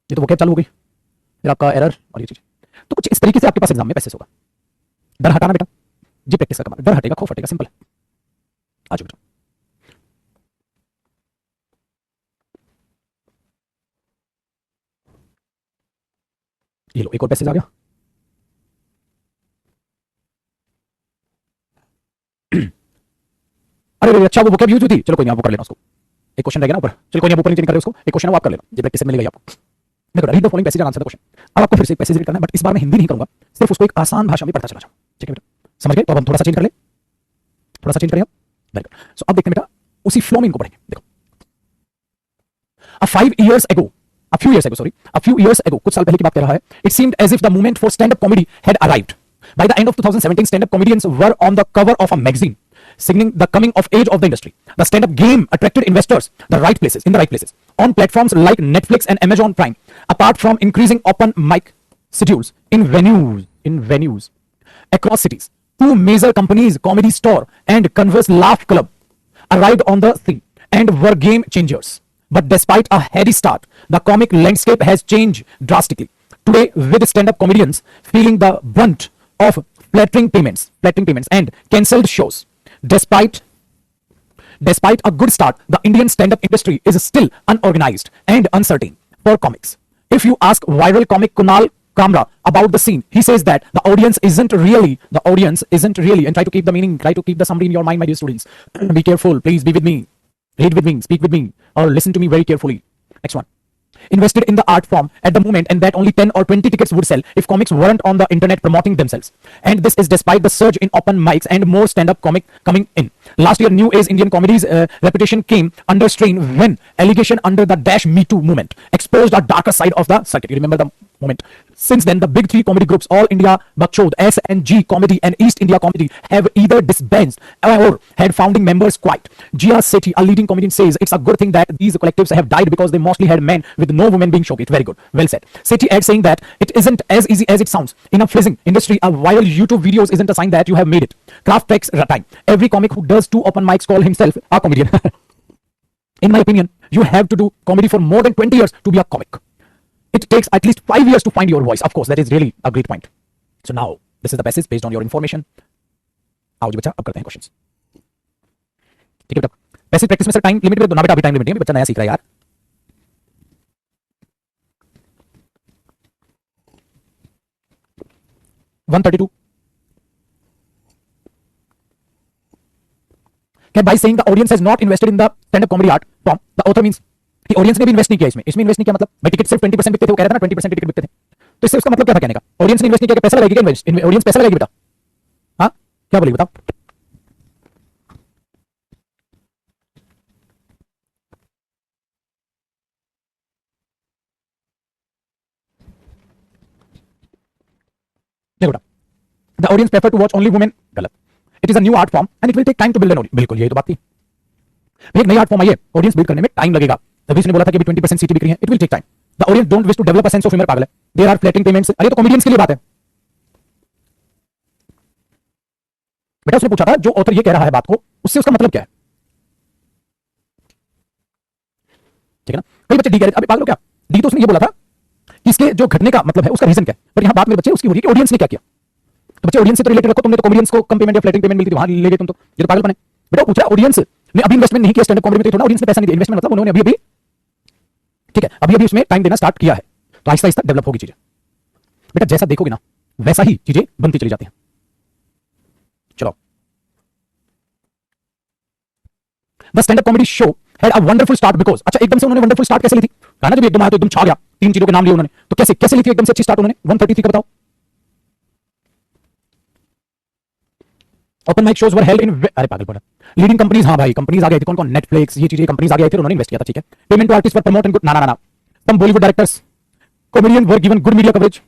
ये तो वो क्या चालू हो गई फिर आपका एरर और ये चीज, तो कुछ इस तरीके से आपके पास एग्जाम में पैसेज होगा। डर हटाना बेटा, जी प्रैक्टिस का कमाल, डर हटेगा खौफ हटेगा, सिंपल है। आ जाओ बेटा। ये लो एक और पैसेज आ गया। अरे अच्छा वो बुक यूज हुई थी, चलो कोई नहीं, आप वो कर लेना उसको। एक क्वेश्चन रहेगा ना ऊपर, चलो कोई नहीं, आप ऊपर नीचे नहीं कर रहे उसको, एक क्वेश्चन है वो आप कर लेना, ये प्रैक्टिस से मिलेगा आपको। देखो read the following passage and answer the question. अब आपको फिर से एक पैसेज रीड करना है, बट इस बार मैं हिंदी नहीं करूंगा, सिर्फ उसको एक आसान भाषा में पढ़ता चला जाऊं, ठीक है बेटा? समझ गए? तो अब हम थोड़ा सा चेंज कर ले, थोड़ा सा चेंज करें अब। Very good. सो अब देखते हैं बेटा, उसी फ्लो में इनको पढ़ेंगे। देखो, a few years ago, कुछ साल पहले की बात कर रहा है, it seemed as if the moment for stand-up comedy had arrived. By the end of 2017, stand-up comedians were on the cover of a magazine, signaling the coming of age of the industry. The stand-up game attracted investors in the right places, on platforms like Netflix and Amazon Prime. Apart from increasing open mic schedules in venues across cities, two major companies, Comedy Store and Converse Laugh Club, arrived on the scene and were game changers. But despite a heady start, the comic landscape has changed drastically. Today, with stand-up comedians feeling the brunt of flattering payments and cancelled shows. Despite a good start, the Indian stand-up industry is still unorganized and uncertain for comics. If you ask viral comic Kunal Kamra about the scene, he says that the audience isn't really, and try to keep the meaning, try to keep the summary in your mind, my dear students. Be careful, please be with me. Read with me, speak with me, or listen to me very carefully. Next one. Invested in the art form at the moment, and that only 10 or 20 tickets would sell if comics weren't on the internet promoting themselves. And this is despite the surge in open mics and more stand-up comic coming in. Last year, new age Indian comedy's reputation came under strain when allegation under the Me Too movement exposed a darker side of the circuit. You remember the moment? Since then, the big three comedy groups, All India Bakchod, SNG Comedy, and East India Comedy, have either disbanded or had founding members quite. Jia Sethi, a leading comedian, says it's a good thing that these collectives have died because they mostly had men with no women being showcased. Very good, well said. Sethi adds, saying that it isn't as easy as it sounds. In a fizzing industry, a viral YouTube videos isn't a sign that you have made it. Craft takes time. Every comic who does 2 open mics call himself a comedian. In my opinion, you have to do comedy for more than 20 years to be a comic. It takes at least 5 years to find your voice. Of course, that is really a great point. So now, this is the passage based on your information. आओ जी बच्चा, अब करते हैं questions. ठीक है बेटा, passive practice में sir time limit में ना बेटा, अभी टाइम लिमिट है, बच्चा नया सीख रहा है यार। (132) by saying the audience has not invested in the stand-up comedy art form, the author means कि ऑडियंस ने भी इन्वेस्ट नहीं किया इसमें इन्वेस्ट नहीं किया मतलब भाई टिकट सिर्फ 20% बिकते थे, वो कह रहा था ना 20% टिकट बिकते थे, तो इससे उसका मतलब क्या था कहने का? ऑडियंस ने इन्वेस्ट नहीं किया, पैसा लगाएगी क्या? ऑडियंस पैसा लगाएगी बेटा? हाँ क्या बोलेगी बताओ? देखो बेटा, the audience prefer to watch only women, गलत। It is a new art form and it will take time to build an audience, बिल्कुल यही तो बात थी। एक नई आर्ट फॉर्म आई है, ऑडियंस बिल्ड करने में टाइम लगेगा, तभी उसने बोला था कि 20% सीटें बिक रही हैं, it will take time. The audience don't wish to develop a sense of humour, पागल है, देयर आर फ्लैटिंग पेमेंट्स, अरे तो कॉमेडियंस के लिए बात है बेटा। उसने पूछा था जो ऑथर ये कह रहा है बात को, उससे उसका मतलब क्या है, ठीक है ना? कई बच्चे डी कह रहे थे, अबे पागल हो क्या, डी तो उसने ये बोला था कि इसके जो घटने का मतलब है उसका रीजन क्या है, पर यहां बात मेरे बच्चे उसकी हो रही है कि ऑडियंस ने क्या किया। तो बच्चे ऑडियंस से तो रिलेटेड रखो, तुमने तो कॉमेडियंस को कम पेमेंट या फ्लैटिंग पेमेंट मिलती थी, वहां ले गए तुम, तो ये तो पागल बने बेटा। पूछा ऑडियंस ने अभी इन्वेस्टमेंट नहीं किया स्टैंड अप कॉमेडी में, तो थोड़ा ऑडियंस ने पैसा नहीं दिया, इन्वेस्टमेंट मतलब उन्होंने अभी ठीक है अभी उसमें टाइम देना स्टार्ट किया है, तो आहिस्ता आहिस्ता डेवलप होगी चीजें बेटा। जैसा देखोगे ना वैसा ही चीजें बनती चली जाती हैं। चलो, the stand up comedy show had a wonderful start because, अच्छा एकदम से उन्होंने वंडरफुल स्टार्ट कैसे ली थी? कहना जब एकदम आया तो एकदम छा गया, 3 चीजों के नाम लिए उन्होंने, तो कैसे ली थी एकदम से अच्छी स्टार्ट उन्होंने? 133 का बताओ। Open mic shows were held in, अरे पागल पड़ा, लीडिंग कंपनीज, हाँ भाई कंपनीज आ गई थी, कौन कौन? नेटफ्लिक्स, ये चीजें कंपनीज आ गई थी, उन्होंने इन्वेस्ट किया था, ठीक है। Payment to artist for promote and good, ना some Bollywood directors comedian were given good media coverage,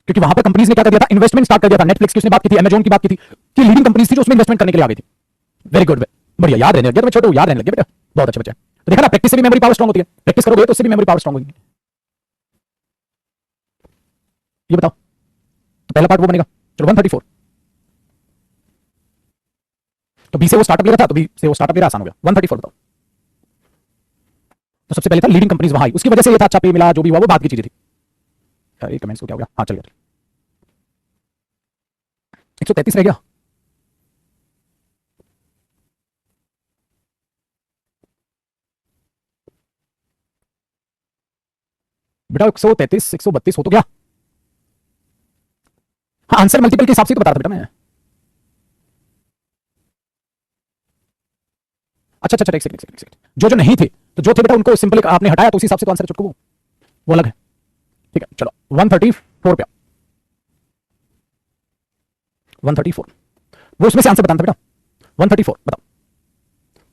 क्योंकि वहां पर कंपनीज ने क्या कर दिया था, इन्वेस्टमेंट स्टार्ट कर दिया था। नेटफ्लिक्स की उसने बात की थी, अमेजॉन की बात की थी, कि लीडिंग कंपनीज थी जो उसमें इन्वेस्टमेंट करने के लिए आ गई थी। वेरी गुड, बढ़िया, याद रहने लग गया। तो मैं छोटे याद रहने लग गया बेटा, बहुत अच्छे बच्चे। तो देखा ना, प्रैक्टिस से भी मेमोरी पावर स्ट्रांग होती है, प्रैक्टिस करोगे तो उससे भी मेमोरी पावर स्ट्रांग होगी। ये बताओ, तो पहला पार्ट वो बनेगा। चलो 134, तो बी से वो स्टार्टअप ले रहा था, तो बी से वो स्टार्टअप मेरा आसान हो गया। 134 बताओ। तो सबसे पहले था लीडिंग कंपनीज वहां आई, उसकी वजह से ये था अच्छा पे मिला, जो भी हुआ वो बात की चीजें थी। अरे कमेंट्स को क्या हो गया, हाँ चल गया, 133 रह गया। बेटा 133 132 हो तो गया। हाँ आंसर मल्टीपल के हिसाब से तो बता रहा था बेटा मैं। अच्छा अच्छा, एक सेकंड, जो जो नहीं थे, तो जो थे बेटा उनको सिंपल आपने हटाया, तो उसी हिसाब से तो आंसर चुटकू वो अलग है। ठीक है चलो 134 पे, 134 वो उसमें से आंसर बताना था बेटा। 134 बताओ,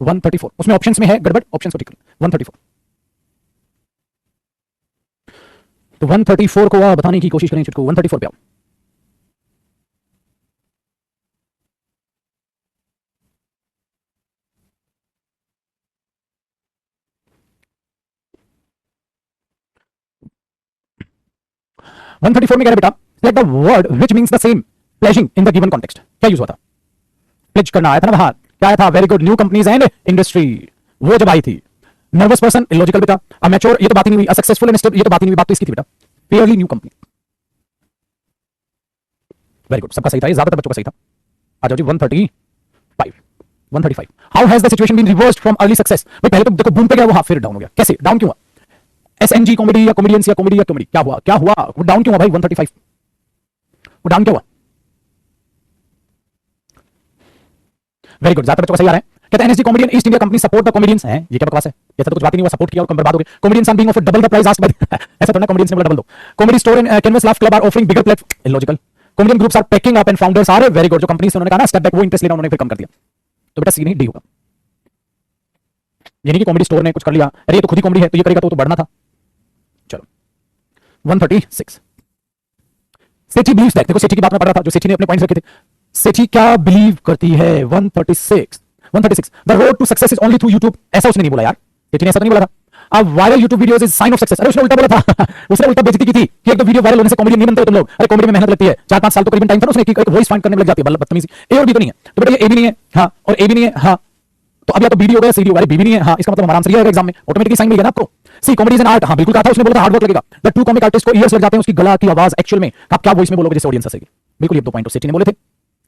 134 उसमें ऑप्शंस में है गड़बड़, ऑप्शंस को ठीक कर। 134, तो 134 को बताने की कोशिश करें चुटकू। 134 पे आओ। वन थर्टी फोर में कह रहे बेटा, select the word which means the same pledging in the given context. क्या यूज हुआ था? प्लेज करना आया था ना बाहर, क्या आया था? Very good, new companies and industry, वो जब आई थी। नर्वस पर्सन, इलॉजिकल बेटा। अमेच्योर, ये तो बात ही नहीं हुई। सक्सेसफुल एंड स्टेबल, ये तो बात ही नहीं हुई, बात तो इसकी थी बेटा। Fairly new company, very good, सबका सही था, ये ज्यादातर बच्चों का सही था। आ जाओ जी 135, 135। How has the situation been reversed from early success? भाई पहले तो देखो बूम पे गया वो, फिर डाउन हो गया। कैसे डाउन क्यों हुआ? एसएनजी कॉमेडी या कॉमेडियंस या कॉमेडी या कॉमेडी, क्या हुआ क्या हुआ? वो डाउन क्यों हुआ भाई 135? वो डाउन क्यों हुआ? वेरी गुड, ज्यादा बच्चों का सही आ रहा है। कहते हैं NSG comedian east India company support the comedians हैं। ये क्या बकवास है? ये तो कुछ बात ही नहीं हुआ, सपोर्ट किया और कम बर्बाद हो गए। Comedians are being offered double the price asked by ऐसा थोड़ा कॉमेडियंस ने बोला डबल दो। Comedy store and canvas laugh club are offering bigger platform, illogical. Comedian groups are packing up and founders are very good. जो company से उन्होंने कहा ना स्टेप बैक, वो इंटरेस्ट लेना उन्होंने फिर कम कर दिया। तो बेटा सी नहीं डी होगा। यानी कि कॉमेडी स्टोर ने कुछ कर लिया, अरे ये तो खुद ही कॉमेडी है, तो ये करेगा तो बढ़ना था। चलो 136, सेठी बिलीव्स दैट, देखो सेठी की बात में पढ़ रहा था, जो सेठी ने अपने पॉइंट्स रखे थे। सेठी क्या बिलीव करती है? 136, 136, the road to success is only through YouTube. ऐसा उसने नहीं बोला यार, सेठी ने ऐसा तो नहीं बोला था। अब viral YouTube videos is sine of success. अरे उसने उल्टा बोला था उसने उल्टा बेइज्जती की थी कि एक तो वीडियो वायरल होने से कॉमेडी नहीं बनते तुम लोग। अरे कॉमेडी में मेहनत लगती है, 4-5 साल तो करीबन टाइम था ना उसने, एक वॉइस फाइंड करने में लग जाती है, बदतमीजी। ए और बी तो नहीं है, तो बेटा ये ए भी नहीं है, हाँ, और ए भी नहीं है, हाँ, तो अब या तो बी भी होगा या सी भी होगा। अरे बी भी नहीं है, हाँ, इसका मतलब आराम से आएगा एग्जाम में, ऑटोमेटिकली साइन मिल गया ना आपको। सी कॉमेडी इज एन आर्ट, हाँ बिल्कुल कहा था उसने, बोला था हार्ड वर्क लगेगा। द ट्रू कॉमिक आर्टिस्ट को ईयर्स लग जाते हैं उसकी गला की आवाज एक्चुअल में, आप क्या वॉइस में बोलोगे जैसे ऑडियंस हंसेगी। बिल्कुल, ये 2 पॉइंट सेठी ने बोले थे।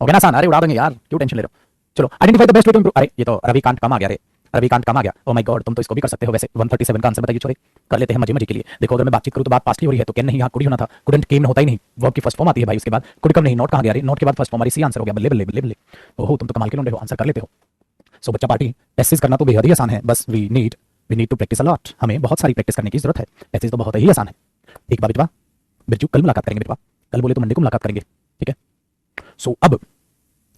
हो गया ना आसान? अरे उड़ा देंगे यार, क्यों टेंशन ले रहे हो। चलो identify the best way to improve. अरे ये तो रविकांत कम आ गया रे, रविकांत कम आ गया। ओ माय गॉड, तुम तो इसको भी कर सकते हो वैसे। 137 का आंसर बताइए छोरे, कर लेते हैं मजे मजे के लिए। देखो अगर मैं बातचीत करूं तो बात पास्ट की हो रही है, तो कैन नहीं, यहाँ कुड़ी होना था, कुडंट केम होता ही नहीं, वर्ब की फर्स्ट फॉर्म आती है भाई, उसके बाद कुड कम नहीं, नॉट कहां गया रे, नॉट के बाद फर्स्ट फॉर्म हमारी सी आंसर हो गया। बल्ले बल्ले बल्ले बल्ले, ओहो तुम तो कमाल के लोग हो, आंसर कर लेते हो। सो बच्चा पार्टी, टेस्ट करना तो बेहद ही आसान है, बस we need to practice a lot. हमें बहुत सारी प्रैक्टिस करने की जरूरत है, टेस्ट तो बहुत ही आसान है। ठीक बा बेटवा, बिरजू कल मुलाकात करेंगे बेटवा, कल बोले तो मंडे को मुलाकात करेंगे, ठीक है। सो अब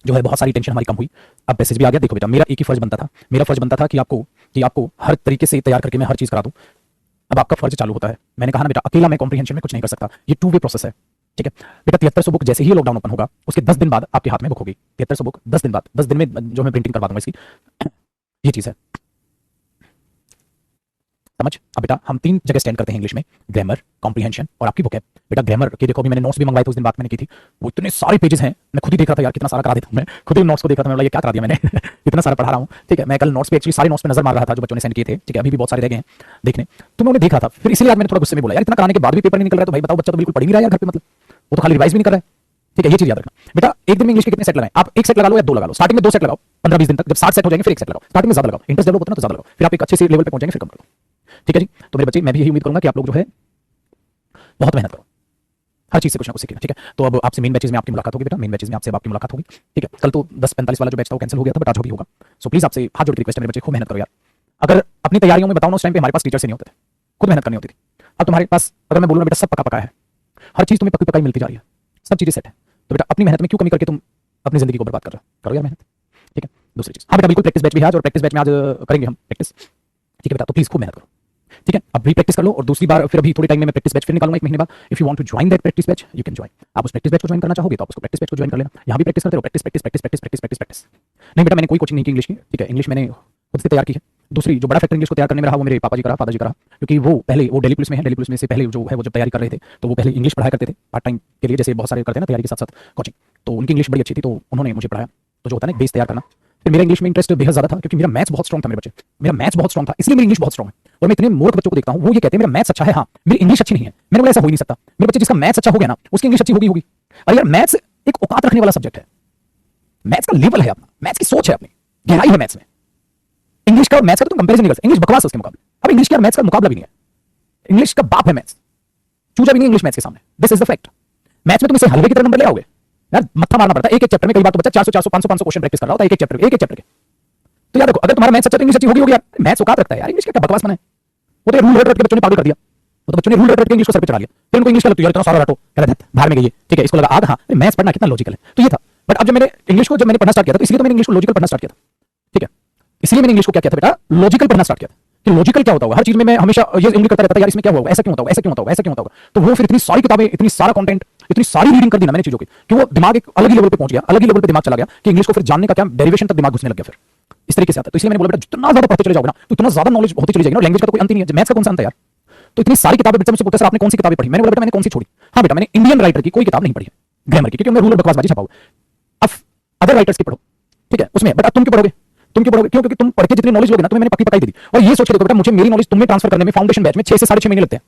जो है बहुत सारी टेंशन हमारी कम हुई, अब मैसेज भी आ गया। देखो बेटा, मेरा एक ही फर्ज बनता था, मेरा फर्ज बनता था कि आपको हर तरीके से तैयार करके मैं हर चीज करा दूं। अब आपका फर्ज चालू होता है। मैंने कहा ना बेटा, अकेला मैं कॉम्प्रिहेंशन में कुछ नहीं कर सकता, ये 2 वे प्रोसेस है, ठीक है बेटा। 7300 बुक जैसे ही लॉकडाउन ओपन होगा उसके 10 दिन बाद आपके हाथ में बुक होगी। 7300 बुक 10 दिन बाद, 10 दिन में जो मैं प्रिंटिंग करवा दूंगा इसकी, ये चीज है, समझ। अब बेटा हम 3 जगह स्टैंड करते हैं इंग्लिश में, ग्रामर, कॉम्प्रिहेंशन और आपकी बुक है। बेटा ग्रामर की देखो, अभी मैंने नोट्स भी मंगवाए थे, उस दिन बात मैंने की थी, वो इतने सारे पेजेस हैं, मैं खुद ही देख रहा था यार कितना सारा करा देता हूं मैं, खुद ही नोट्स को देख रहा था, मैं बोला ये क्या करा दिया मैंने इतना सारा पढ़ा रहा हूं, ठीक है। मैं कल नोट्स पे एक्चुअली सारे नोट्स पे नजर मार रहा था जो बच्चों ने सेंड किए थे, ठीक है। अभी भी बहुत सारे रह गए हैं देखने, तो मैं उन्हें देख रहा था, फिर इसलिए आज मैंने थोड़ा गुस्से में बोला यार इतना कराने के बाद भी पेपर नहीं निकल रहा है, तो भाई बताओ बच्चा तो बिल्कुल पढ़ ही नहीं रहा यार घर पे, मतलब वो तो खाली रिवाइज भी नहीं कर रहा है, ठीक है। ये चीज याद रखना बेटा। एक दिन में इंग्लिश के कितने सेट लगाएं आप? 1 सेट लगा लो या 2 लगा लो। स्टार्टिंग में 2 सेट लगाओ 15-20 दिन तक, जब 60 सेट हो जाएंगे फिर 1 सेट लगाओ। स्टार्टिंग में ज्यादा लगाओ, इंटरेस्ट डेवलप होता है ना तो ज्यादा लगाओ, फिर आप एक अच्छे से लेवल पे पहुंच जाएंगे, फिर कम करो, ठीक है जी। तो मेरे बच्चे, मैं भी यही उम्मीद करूंगा कि आप लोग जो है बहुत मेहनत करो, हर चीज से कुछ ना कुछ सीखना, ठीक है। तो अब आपसे मेन बैचेज में आपकी मुलाकात होगी बेटा, मेन बैचेज में आपसे आपकी मुलाकात होगी, ठीक है। कल तो 10:45 वाला जो बैच था वो कैंसिल हो गया था, बट आज भी होगा। सो प्लीज आपसे हाथ जोड़ के रिक्वेस्ट है मेरे बच्चे, खूब मेहनत करो यार। अगर अपनी तैयारियों में बताऊं ना, उस टाइम पे हमारे पास टीचर से नहीं होते थे, खुद मेहनत करनी होती थी। अब तुम्हारे पास अगर मैं बोलूं बेटा सब पका पका है, हर चीज तुम्हें पक्की पकाई मिलती जा रही है, सब चीजें सेट है, तो बेटा अपनी मेहनत में क्यों कमी करके तुम अपनी जिंदगी को बर्बाद कर रहे हो? करो यार मेहनत, ठीक है। दूसरी चीज, हाँ बेटा बिल्कुल प्रैक्टिस बैच भी है आज, और प्रैक्टिस बैच में आज करेंगे हम प्रैक्टिस, ठीक है बेटा। तो प्लीज खूब मेहनत करो, ठीक है, अब प्रैक्टिस कर लो और दूसरी बार फिर अभी थोड़ी टाइम में मैं प्रैक्टिस बैच फिर निकालूंगा 1 महीने बाद। If you want to join that practice batch you can join. आप उस प्रैक्टिस बैच को ज्वाइन करना चाहोगे तो आप उसको प्रैक्टिस बैच को ज्वाइन कर लेना। यहाँ भी प्रैक्टिस करते रहो, practice practice practice practice practice practice practice practice. नहीं बेटा मैंने कोई कोचिंग नहीं की इंग्लिश की, ठीक है, इंग्लिश मैंने खुद से तैयार की है। दूसरी जो बड़ा फैक्टर इंग्लिश को तैयार करने में रहा वो मेरे पापा जी का रहा, फादर जी का रहा, क्योंकि वो पहले वो दिल्ली पुलिस में है, दिल्ली पुलिस में से पहले जो है वो जब तैयारी कर रहे थे तो वो पहले इंग्लिश पढ़ाया करते थे पार्ट टाइम के लिए, जैसे बहुत सारे करते हैं ना तैयारी के साथ साथ कोचिंग, तो उनकी इंग्लिश बड़ी अच्छी थी तो उन्होंने मुझे पढ़ाया। तो जो होता है ना बेस तैयार करना, फिर मेरा इंग्लिश में इंटरेस्ट बेहद ज्यादा था क्योंकि मेरा मैथ्स बहुत स्ट्रॉन्ग था। मेरे बच्चे, मेरा मैथ्स बहुत स्ट्रॉन्ग था इसलिए मेरी इंग्लिश बहुत स्ट्रॉन्ग है। और मैं इतने मूर्ख बच्चों को देखता हूं वो ये कहते हैं मेरा मैथ्स अच्छा है, हाँ मेरी इंग्लिश अच्छी नहीं है। मैंने बोला ऐसा हो ही नहीं सकता, मेरे बच्चे जिसका मैथ्स अच्छा हो गया ना उसकी इंग्लिश अच्छी होगी होगी। अरे यार मैथ्स एक औकात रखने वाला सब्जेक्ट है, मैथ्स का लेवल है अपना, मैथ्स की सोच है अपनी, गहराई है मैथ्स में। इंग्लिश का और मैथ्स का तुम कंपैरिजन नहीं कर सकते, इंग्लिश बकवास है उसके मुकाबले। अब इंग्लिश का मैथ्स का मुकाबला भी नहीं है, इंग्लिश का बाप है मैथ्स, चूजा भी नहीं इंग्लिश मैथ्स के सामने। This is the fact. Maths में तुम इसे हलवे की तरह नंबर ले आओगे यार, मत्था मारना पड़ता है एक एक चैप्टर में। कई बार तो बच्चा 400 400 500 500 क्वेश्चन प्रैक्टिस कर रहा होता है एक एक चैप्टर के। तो यार देखो अगर तुम्हारा मैथ्स अच्छा तो इंग्लिश अच्छी होगी यार। मैथ्स औकात रखता है यार, इंग्लिश का क्या बकवास बना है। वो तो रूल रट के बच्चों ने पागल कर दिया, वो तो बच्चों ने रूल रट के इंग्लिश को सर पे चढ़ा लिया। फिर उनको इंग्लिश का लगता है यार इतना सारा रटो, कह रहा है बाहर में गई, ठीक है, इसको लगा आग, हाँ मैथ्स पढ़ना कितना लॉजिकल है। तो ये था। बट अब जब मैंने इंग्लिश को जब मैंने पढ़ना स्टार्ट किया था तो इसलिए तो मैंने इंग्लिश को लॉजिकल पढ़ना स्टार्ट किया था, ठीक है, इसलिए मैंने इंग्लिश को क्या किया था बेटा, लॉजिकल पढ़ना स्टार्ट किया था कि लॉजिकल क्या होता होगा। हर चीज में मैं हमेशा ये उंगली करता रहता था यार इसमें क्या हुआ, ऐसा क्यों होता होगा, ऐसा क्यों होता होगा, ऐसा क्यों होता होगा। तो वो फिर इतनी सारी किताबें, इतनी सारा कंटेंट, इतनी सारी रीडिंग कर दी ना मैंने चीजों की कि वो दिमाग एक अलग ही लेवल पे पहुंच गया, अलग ही लेवल पे दिमाग चला गया कि इंग्लिश को फिर जानने का क्या डेरिवेशन तक दिमाग घुसने लग गया। फिर इस तरीके से आता है। तो इसलिए मैंने बोला बेटा जितना ज्यादा पढ़ते चले जाओगे ना तो इतना ज्यादा नॉलेज होती चली जाएगी ना। लैंग्वेज का तो कोई अंत ही नहीं है, मैथ्स का कौन सा अंत है यार। तो इतनी सारी किताबें बच्चे मुझसे पूछते सर आपने कौन सी किताबें पढ़ी, मैंने बोला बेटा मैंने कौन सी छोड़ी। हाँ बेटा मैंने इंडियन राइटर की कोई किताब नहीं पढ़ी है ग्रामर की, क्योंकि उन्होंने रूल और बकवासबाजी छपा हुआ। अब अदर राइटर्स की पढ़ो, ठीक है, उसमें बट अब तुम क्यों पढ़ोगे, तुम क्यों पढ़ोगे, क्यों, क्योंकि तुम पढ़ के जितनी नॉलेज लोगे ना तुम्हें मैंने पक्की पकाई दी। और ये सोच के देखो बेटा मुझे मेरी नॉलेज तुम्हें ट्रांसफर करने में फाउंडेशन बैच में 6 से 6.5 महीने लगते हैं।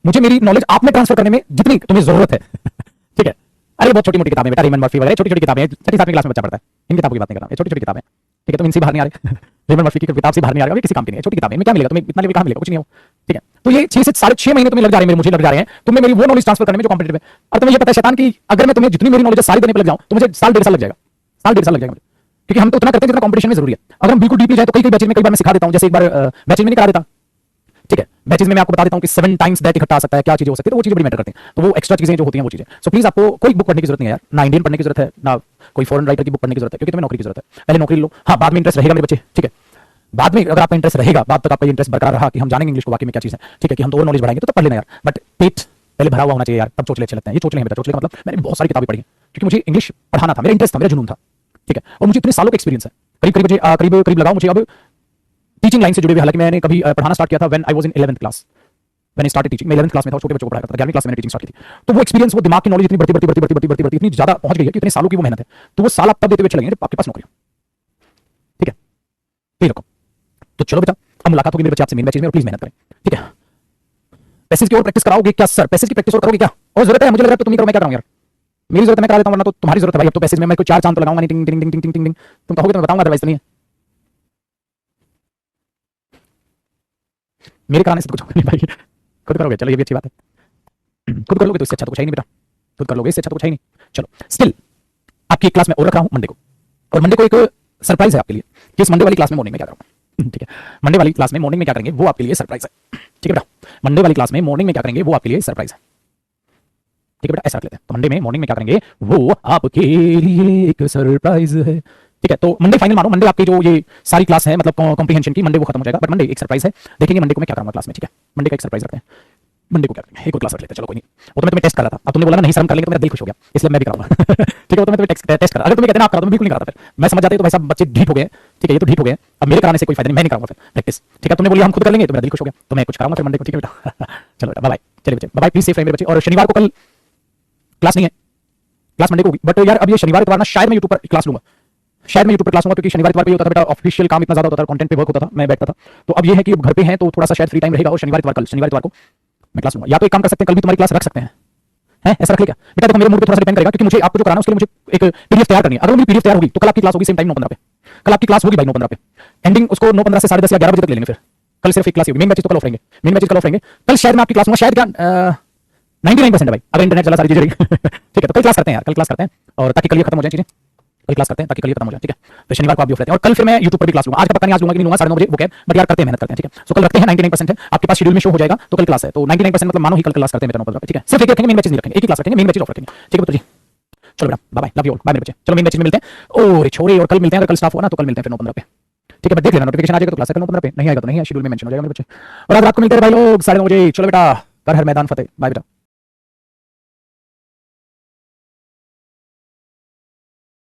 मुझे मेरी नॉलेज आप में ट्रांसफर करने में जितनी तुम्हें जरूरत है ठीक है। अरे बहुत छोटी मोटी किताबें बेटा, रेमंड मर्फी वगैरह छोटी छोटी किताबें, छठी सातवीं क्लास में बच्चा पढ़ता है, इन किताबों की बात नहीं कर रहा, छोटी छोटी किताबें, ठीक है, तुम इनसे बाहर नहीं आ रहे रेमंड मर्फी की किताब से बाहर नहीं आ रहे, किसी काम की नहीं है, छोटी किताबें में क्या मिलेगा तुम्हें, इतना लेवल कहां मिलेगा, कुछ नहीं हो, ठीक है। तो ये 6 से 6.5 महीने तुम्हें लग जा रहे हैं, मुझे लग जा रहे हैं, तुम्हें मेरी वो नॉलेज ट्रांसफर करने में जो कॉम्पिटिटिव है। और तुम्हें ये पता है शैतान की अगर मैं तुम्हें जितनी मेरी नॉलेज सारी देने पे लग जाऊं तो मुझे साल 1.5 साल लग जाएगा, साल 1.5 साल लग जाएगा मुझे, क्योंकि हम तो उतना करते हैं जितना कंपटीशन में जरूरी है। अगर हम बिल्कुल डीपली जाए तो कई बैचेज में कई बार मैं सिखा देता हूं, जैसे एक बार बैचेज में नहीं करा देता, ठीक है, बैचेज में मैं आपको बता देता हूं कि 7 टाइम्स दैट इकट्ठा आ सकता है, क्या चीजें हो सकती है, तो वो चीजें बड़ी मैटर करती हैं। तो वो एक्स्ट्रा चीजें जो होती हैं वो चीजें। सो प्लीज आपको कोई बुक पढ़ने की जरूरत नहीं है यार, ना इंडियन पढ़ने की जरूरत है ना कोई फॉरेन राइटर की बुक पढ़ने की जरूरत है, क्योंकि तुम्हें नौकरी की जरूरत है। पहले नौकरी लो, हाँ बाद में इंटरेस्ट रहेगा मेरे बच्चे, ठीक है, बाद में अगर आपका इंटरेस्ट रहेगा, बाद तक आपका इंटरेस्ट बरकरार रहा कि हम जानेंगे इंग्लिश को वाकई में क्या चीज है, ठीक है, कि हम तो और नॉलेज बढ़ाएंगे तो तब पढ़ लेना यार। बट पेट पहले भरा हुआ होना चाहिए यार, तब चोचले अच्छे लगते हैं। ये चोचले हैं बेटा, चोचले का मतलब मैंने बहुत सारी किताबें पढ़ी क्योंकि मुझे इंग्लिश पढ़ाना था, मेरा इंटरेस्ट था, मेरा जुनून था, ठीक है, और मुझे इतने सालों का एक्सपीरियंस है, करीब करीब लगाओ मुझे अब टीचिंग लाइन से जुड़े हुए। हालांकि मैंने कभी पढ़ाना स्टार्ट किया था when I was in 11th class, when I started teaching, मैं 11th क्लास में था, छोटे बच्चों को पढ़ाया था, 11वीं क्लास में मैंने टीचिंग स्टार्ट की थी। तो वो एक्सपीरियंस, वो दिमाग की नॉलेज इतनी बढ़ती इतनी ज्यादा पहुंच गई है कि इतने सालों की वो मेहनत है, तो वो साल आप तब देते हुए चलेंगे जब आपके पास नौकरी, ठीक है, यही रखो। तो चलो बेटा अब मुलाकात होगी मेरे बच्चे आपसे मेन बैचेज में, और प्लीज मेहनत करें, ठीक है। पैसेज की और प्रैक्टिस कराओगे क्या सर, पैसेज की प्रैक्टिस और करोगे क्या, और जरूरत है, मुझे लग रहा है तो तुम ही करो, मैं क्या करूं यार, मेरी जरूरत है मैं करा देता हूं, वरना तो तुम्हारी जरूरत है भाई। अब तो पैसेज में मैं कोई 4 चांद तो लगाऊंगा नहीं, टिंग टिंग टिंग टिंग टिंग टिंग, तुम कहोगे तो मैं बताऊंगा, अदरवाइज तो नहीं है। मेरे कराने से तो कुछ होगा नहीं भाई, खुद करोगे, चलो ये भी अच्छी बात है, खुद कर लोगे तो इससे अच्छा तो कुछ है नहीं बेटा, खुद कर लोगे इससे अच्छा तो कुछ है नहीं। चलो स्टिल आपकी एक क्लास में और रख रहा हूं मंडे को, और मंडे को एक सरप्राइज है आपके लिए कि इस मंडे वाली क्लास में मॉर्निंग में क्या करूंगा, ठीक है, मंडे वाली क्लास में मॉर्निंग में क्या करेंगे वो आपके लिए सरप्राइज है, ठीक है बेटा। मंडे वाली क्लास में मॉर्निंग में क्या करेंगे वो आपके लिए सरप्राइज है, ठीक है बेटा, ऐसा रख लेते हैं। तो मंडे में मॉर्निंग में क्या करेंगे वो आपके लिए एक सरप्राइज है, ठीक है। तो मंडे फाइनल मानो, मंडे आपकी जो ये सारी क्लास है मतलब कॉम्प्रिहेंशन की, मंडे वो खत्म हो जाएगा, बट मंडे एक सरप्राइज है, देखेंगे मंडे को मैं क्या करूंगा क्लास में, ठीक है, मंडे का एक सरप्राइज रखते हैं। मंडे को क्या करेंगे, एक और क्लास रख लेते हैं, चलो कोई नहीं, वो तो मैं तुम्हें टेस्ट कर रहा था, अब तुमने बोला ना नहीं सर हम कर लेंगे तो मेरा दिल खुश हो गया, इसलिए मैं भी कराऊंगा ठीक है, वो तो मैं तुम्हें टेस्ट कर रहा, अगर तुम्हें कहते ना आप करा तो मैं बिल्कुल नहीं कराता, फिर मैं समझ जाते तो भाई साहब बच्चे ढीठ हो गए, ठीक है, ये तो ढीठ हो गए, अब मेरे कराने से कोई फायदा नहीं, मैं नहीं कराऊंगा फिर प्रैक्टिस, ठीक है। तुमने बोला हम खुद कर लेंगे तो मेरा दिल खुश हो गया, तो मैं कुछ कराऊंगा फिर मंडे को, ठीक है बेटा चलो बेटा बाय बाय, चलिए बच्चे बाय, प्लीज सेफ रहिए मेरे बच्चे। और शनिवार को कल क्लास नहीं है, क्लास मंडे को होगी, बट यार अब ये शनिवार इतवार ना शायद मैं यूट्यूब पर क्लास लूंगा, शायद मैं यूट्यूब पर क्लास लूंगा, क्योंकि शनिवार इतवार पे होता था बेटा ऑफिशियल काम इतना ज्यादा होता था, कंटेंट पे वर्क होता था, मैं बैठता था। तो अब ये है कि घर पे हैं तो थोड़ा सा शायद फ्री टाइम रहेगा, और शनिवार इतवार को मैं क्लास लूंगा। या तो एक काम कर सकते हैं, कल भी तुम्हारी क्लास रख सकते हैं, हैं ऐसा रख ले क्या बेटा, देखो मेरे मूड पे थोड़ा सा डिपेंड करेगा, क्योंकि मुझे आपको जो कराना है उसके लिए मुझे एक पीडीएफ तैयार करनी है। अगर मेरी पीडीएफ तैयार होगी तो कल आपकी क्लास होगी सेम टाइम 9:15 पे, कल आपकी क्लास होगी भाई 9:15 पे, एंडिंग उसको 9:15 से 10:30 या 11 बजे तक ले लेंगे। फिर कल सिर्फ एक क्लास होगी, मेन बैचेज तो कल ऑफ रहेंगे, मेन बैचेज कल ऑफ रहेंगे। कल शायद मैं आपकी क्लास लूंगा, शायद क्या 99% है भाई, अगर इंटरनेट चला सारी चीजें ठीक है। तो कल क्लास करते हैं यार, कल क्लास करते हैं, और ताकि कल ये खत्म हो जाए चीजें, कल क्लास करते हैं ताकि कल ये खत्म हो जाए, ठीक है। तो शनिवार को आप भी ऑफ रहते हैं, और कल फिर मैं यूट्यूब पर भी क्लास लूंगा, आज का पता नहीं आज लूंगा कि नहीं लूंगा, 9:30 बजे वो कैब, बट यार करते हैं, मेहनत करते हैं, ठीक है। सो कल रखते हैं, 99% है आपके पास शेड्यूल में शो हो जाएगा, तो कल क्लास है, तो 99% मतलब मानो ही कल क्लास करते हैं बेटा 9:15 पे, ठीक है। सिर्फ एक रखेंगे, मेन बैचेज नहीं रखेंगे, एक ही क्लास रखेंगे, मेन बैचेज ऑफ रखेंगे, ठीक है बेटा जी। चलो बेटा bye bye, love you all, bye मेरे बच्चे, चलो मेन बैचेज में मिलते हैं, और छोड़े, और कल मिलते हैं, अगर कल स्टाफ हुआ ना तो कल मिलते हैं फिर 9:15 पे। ठीक है, बट देख लेना, नोटिफिकेशन आ जाएगा तो क्लास कर लो 15 पे, नहीं आएगा तो नहीं है, शेड्यूल में मेंशन हो जाएगा मेरे बच्चे। और आज रात को मिलते हैं भाई लोग 9:30 बजे। चलो बेटा, कर हर मैदान फतेह, बाय बेटा।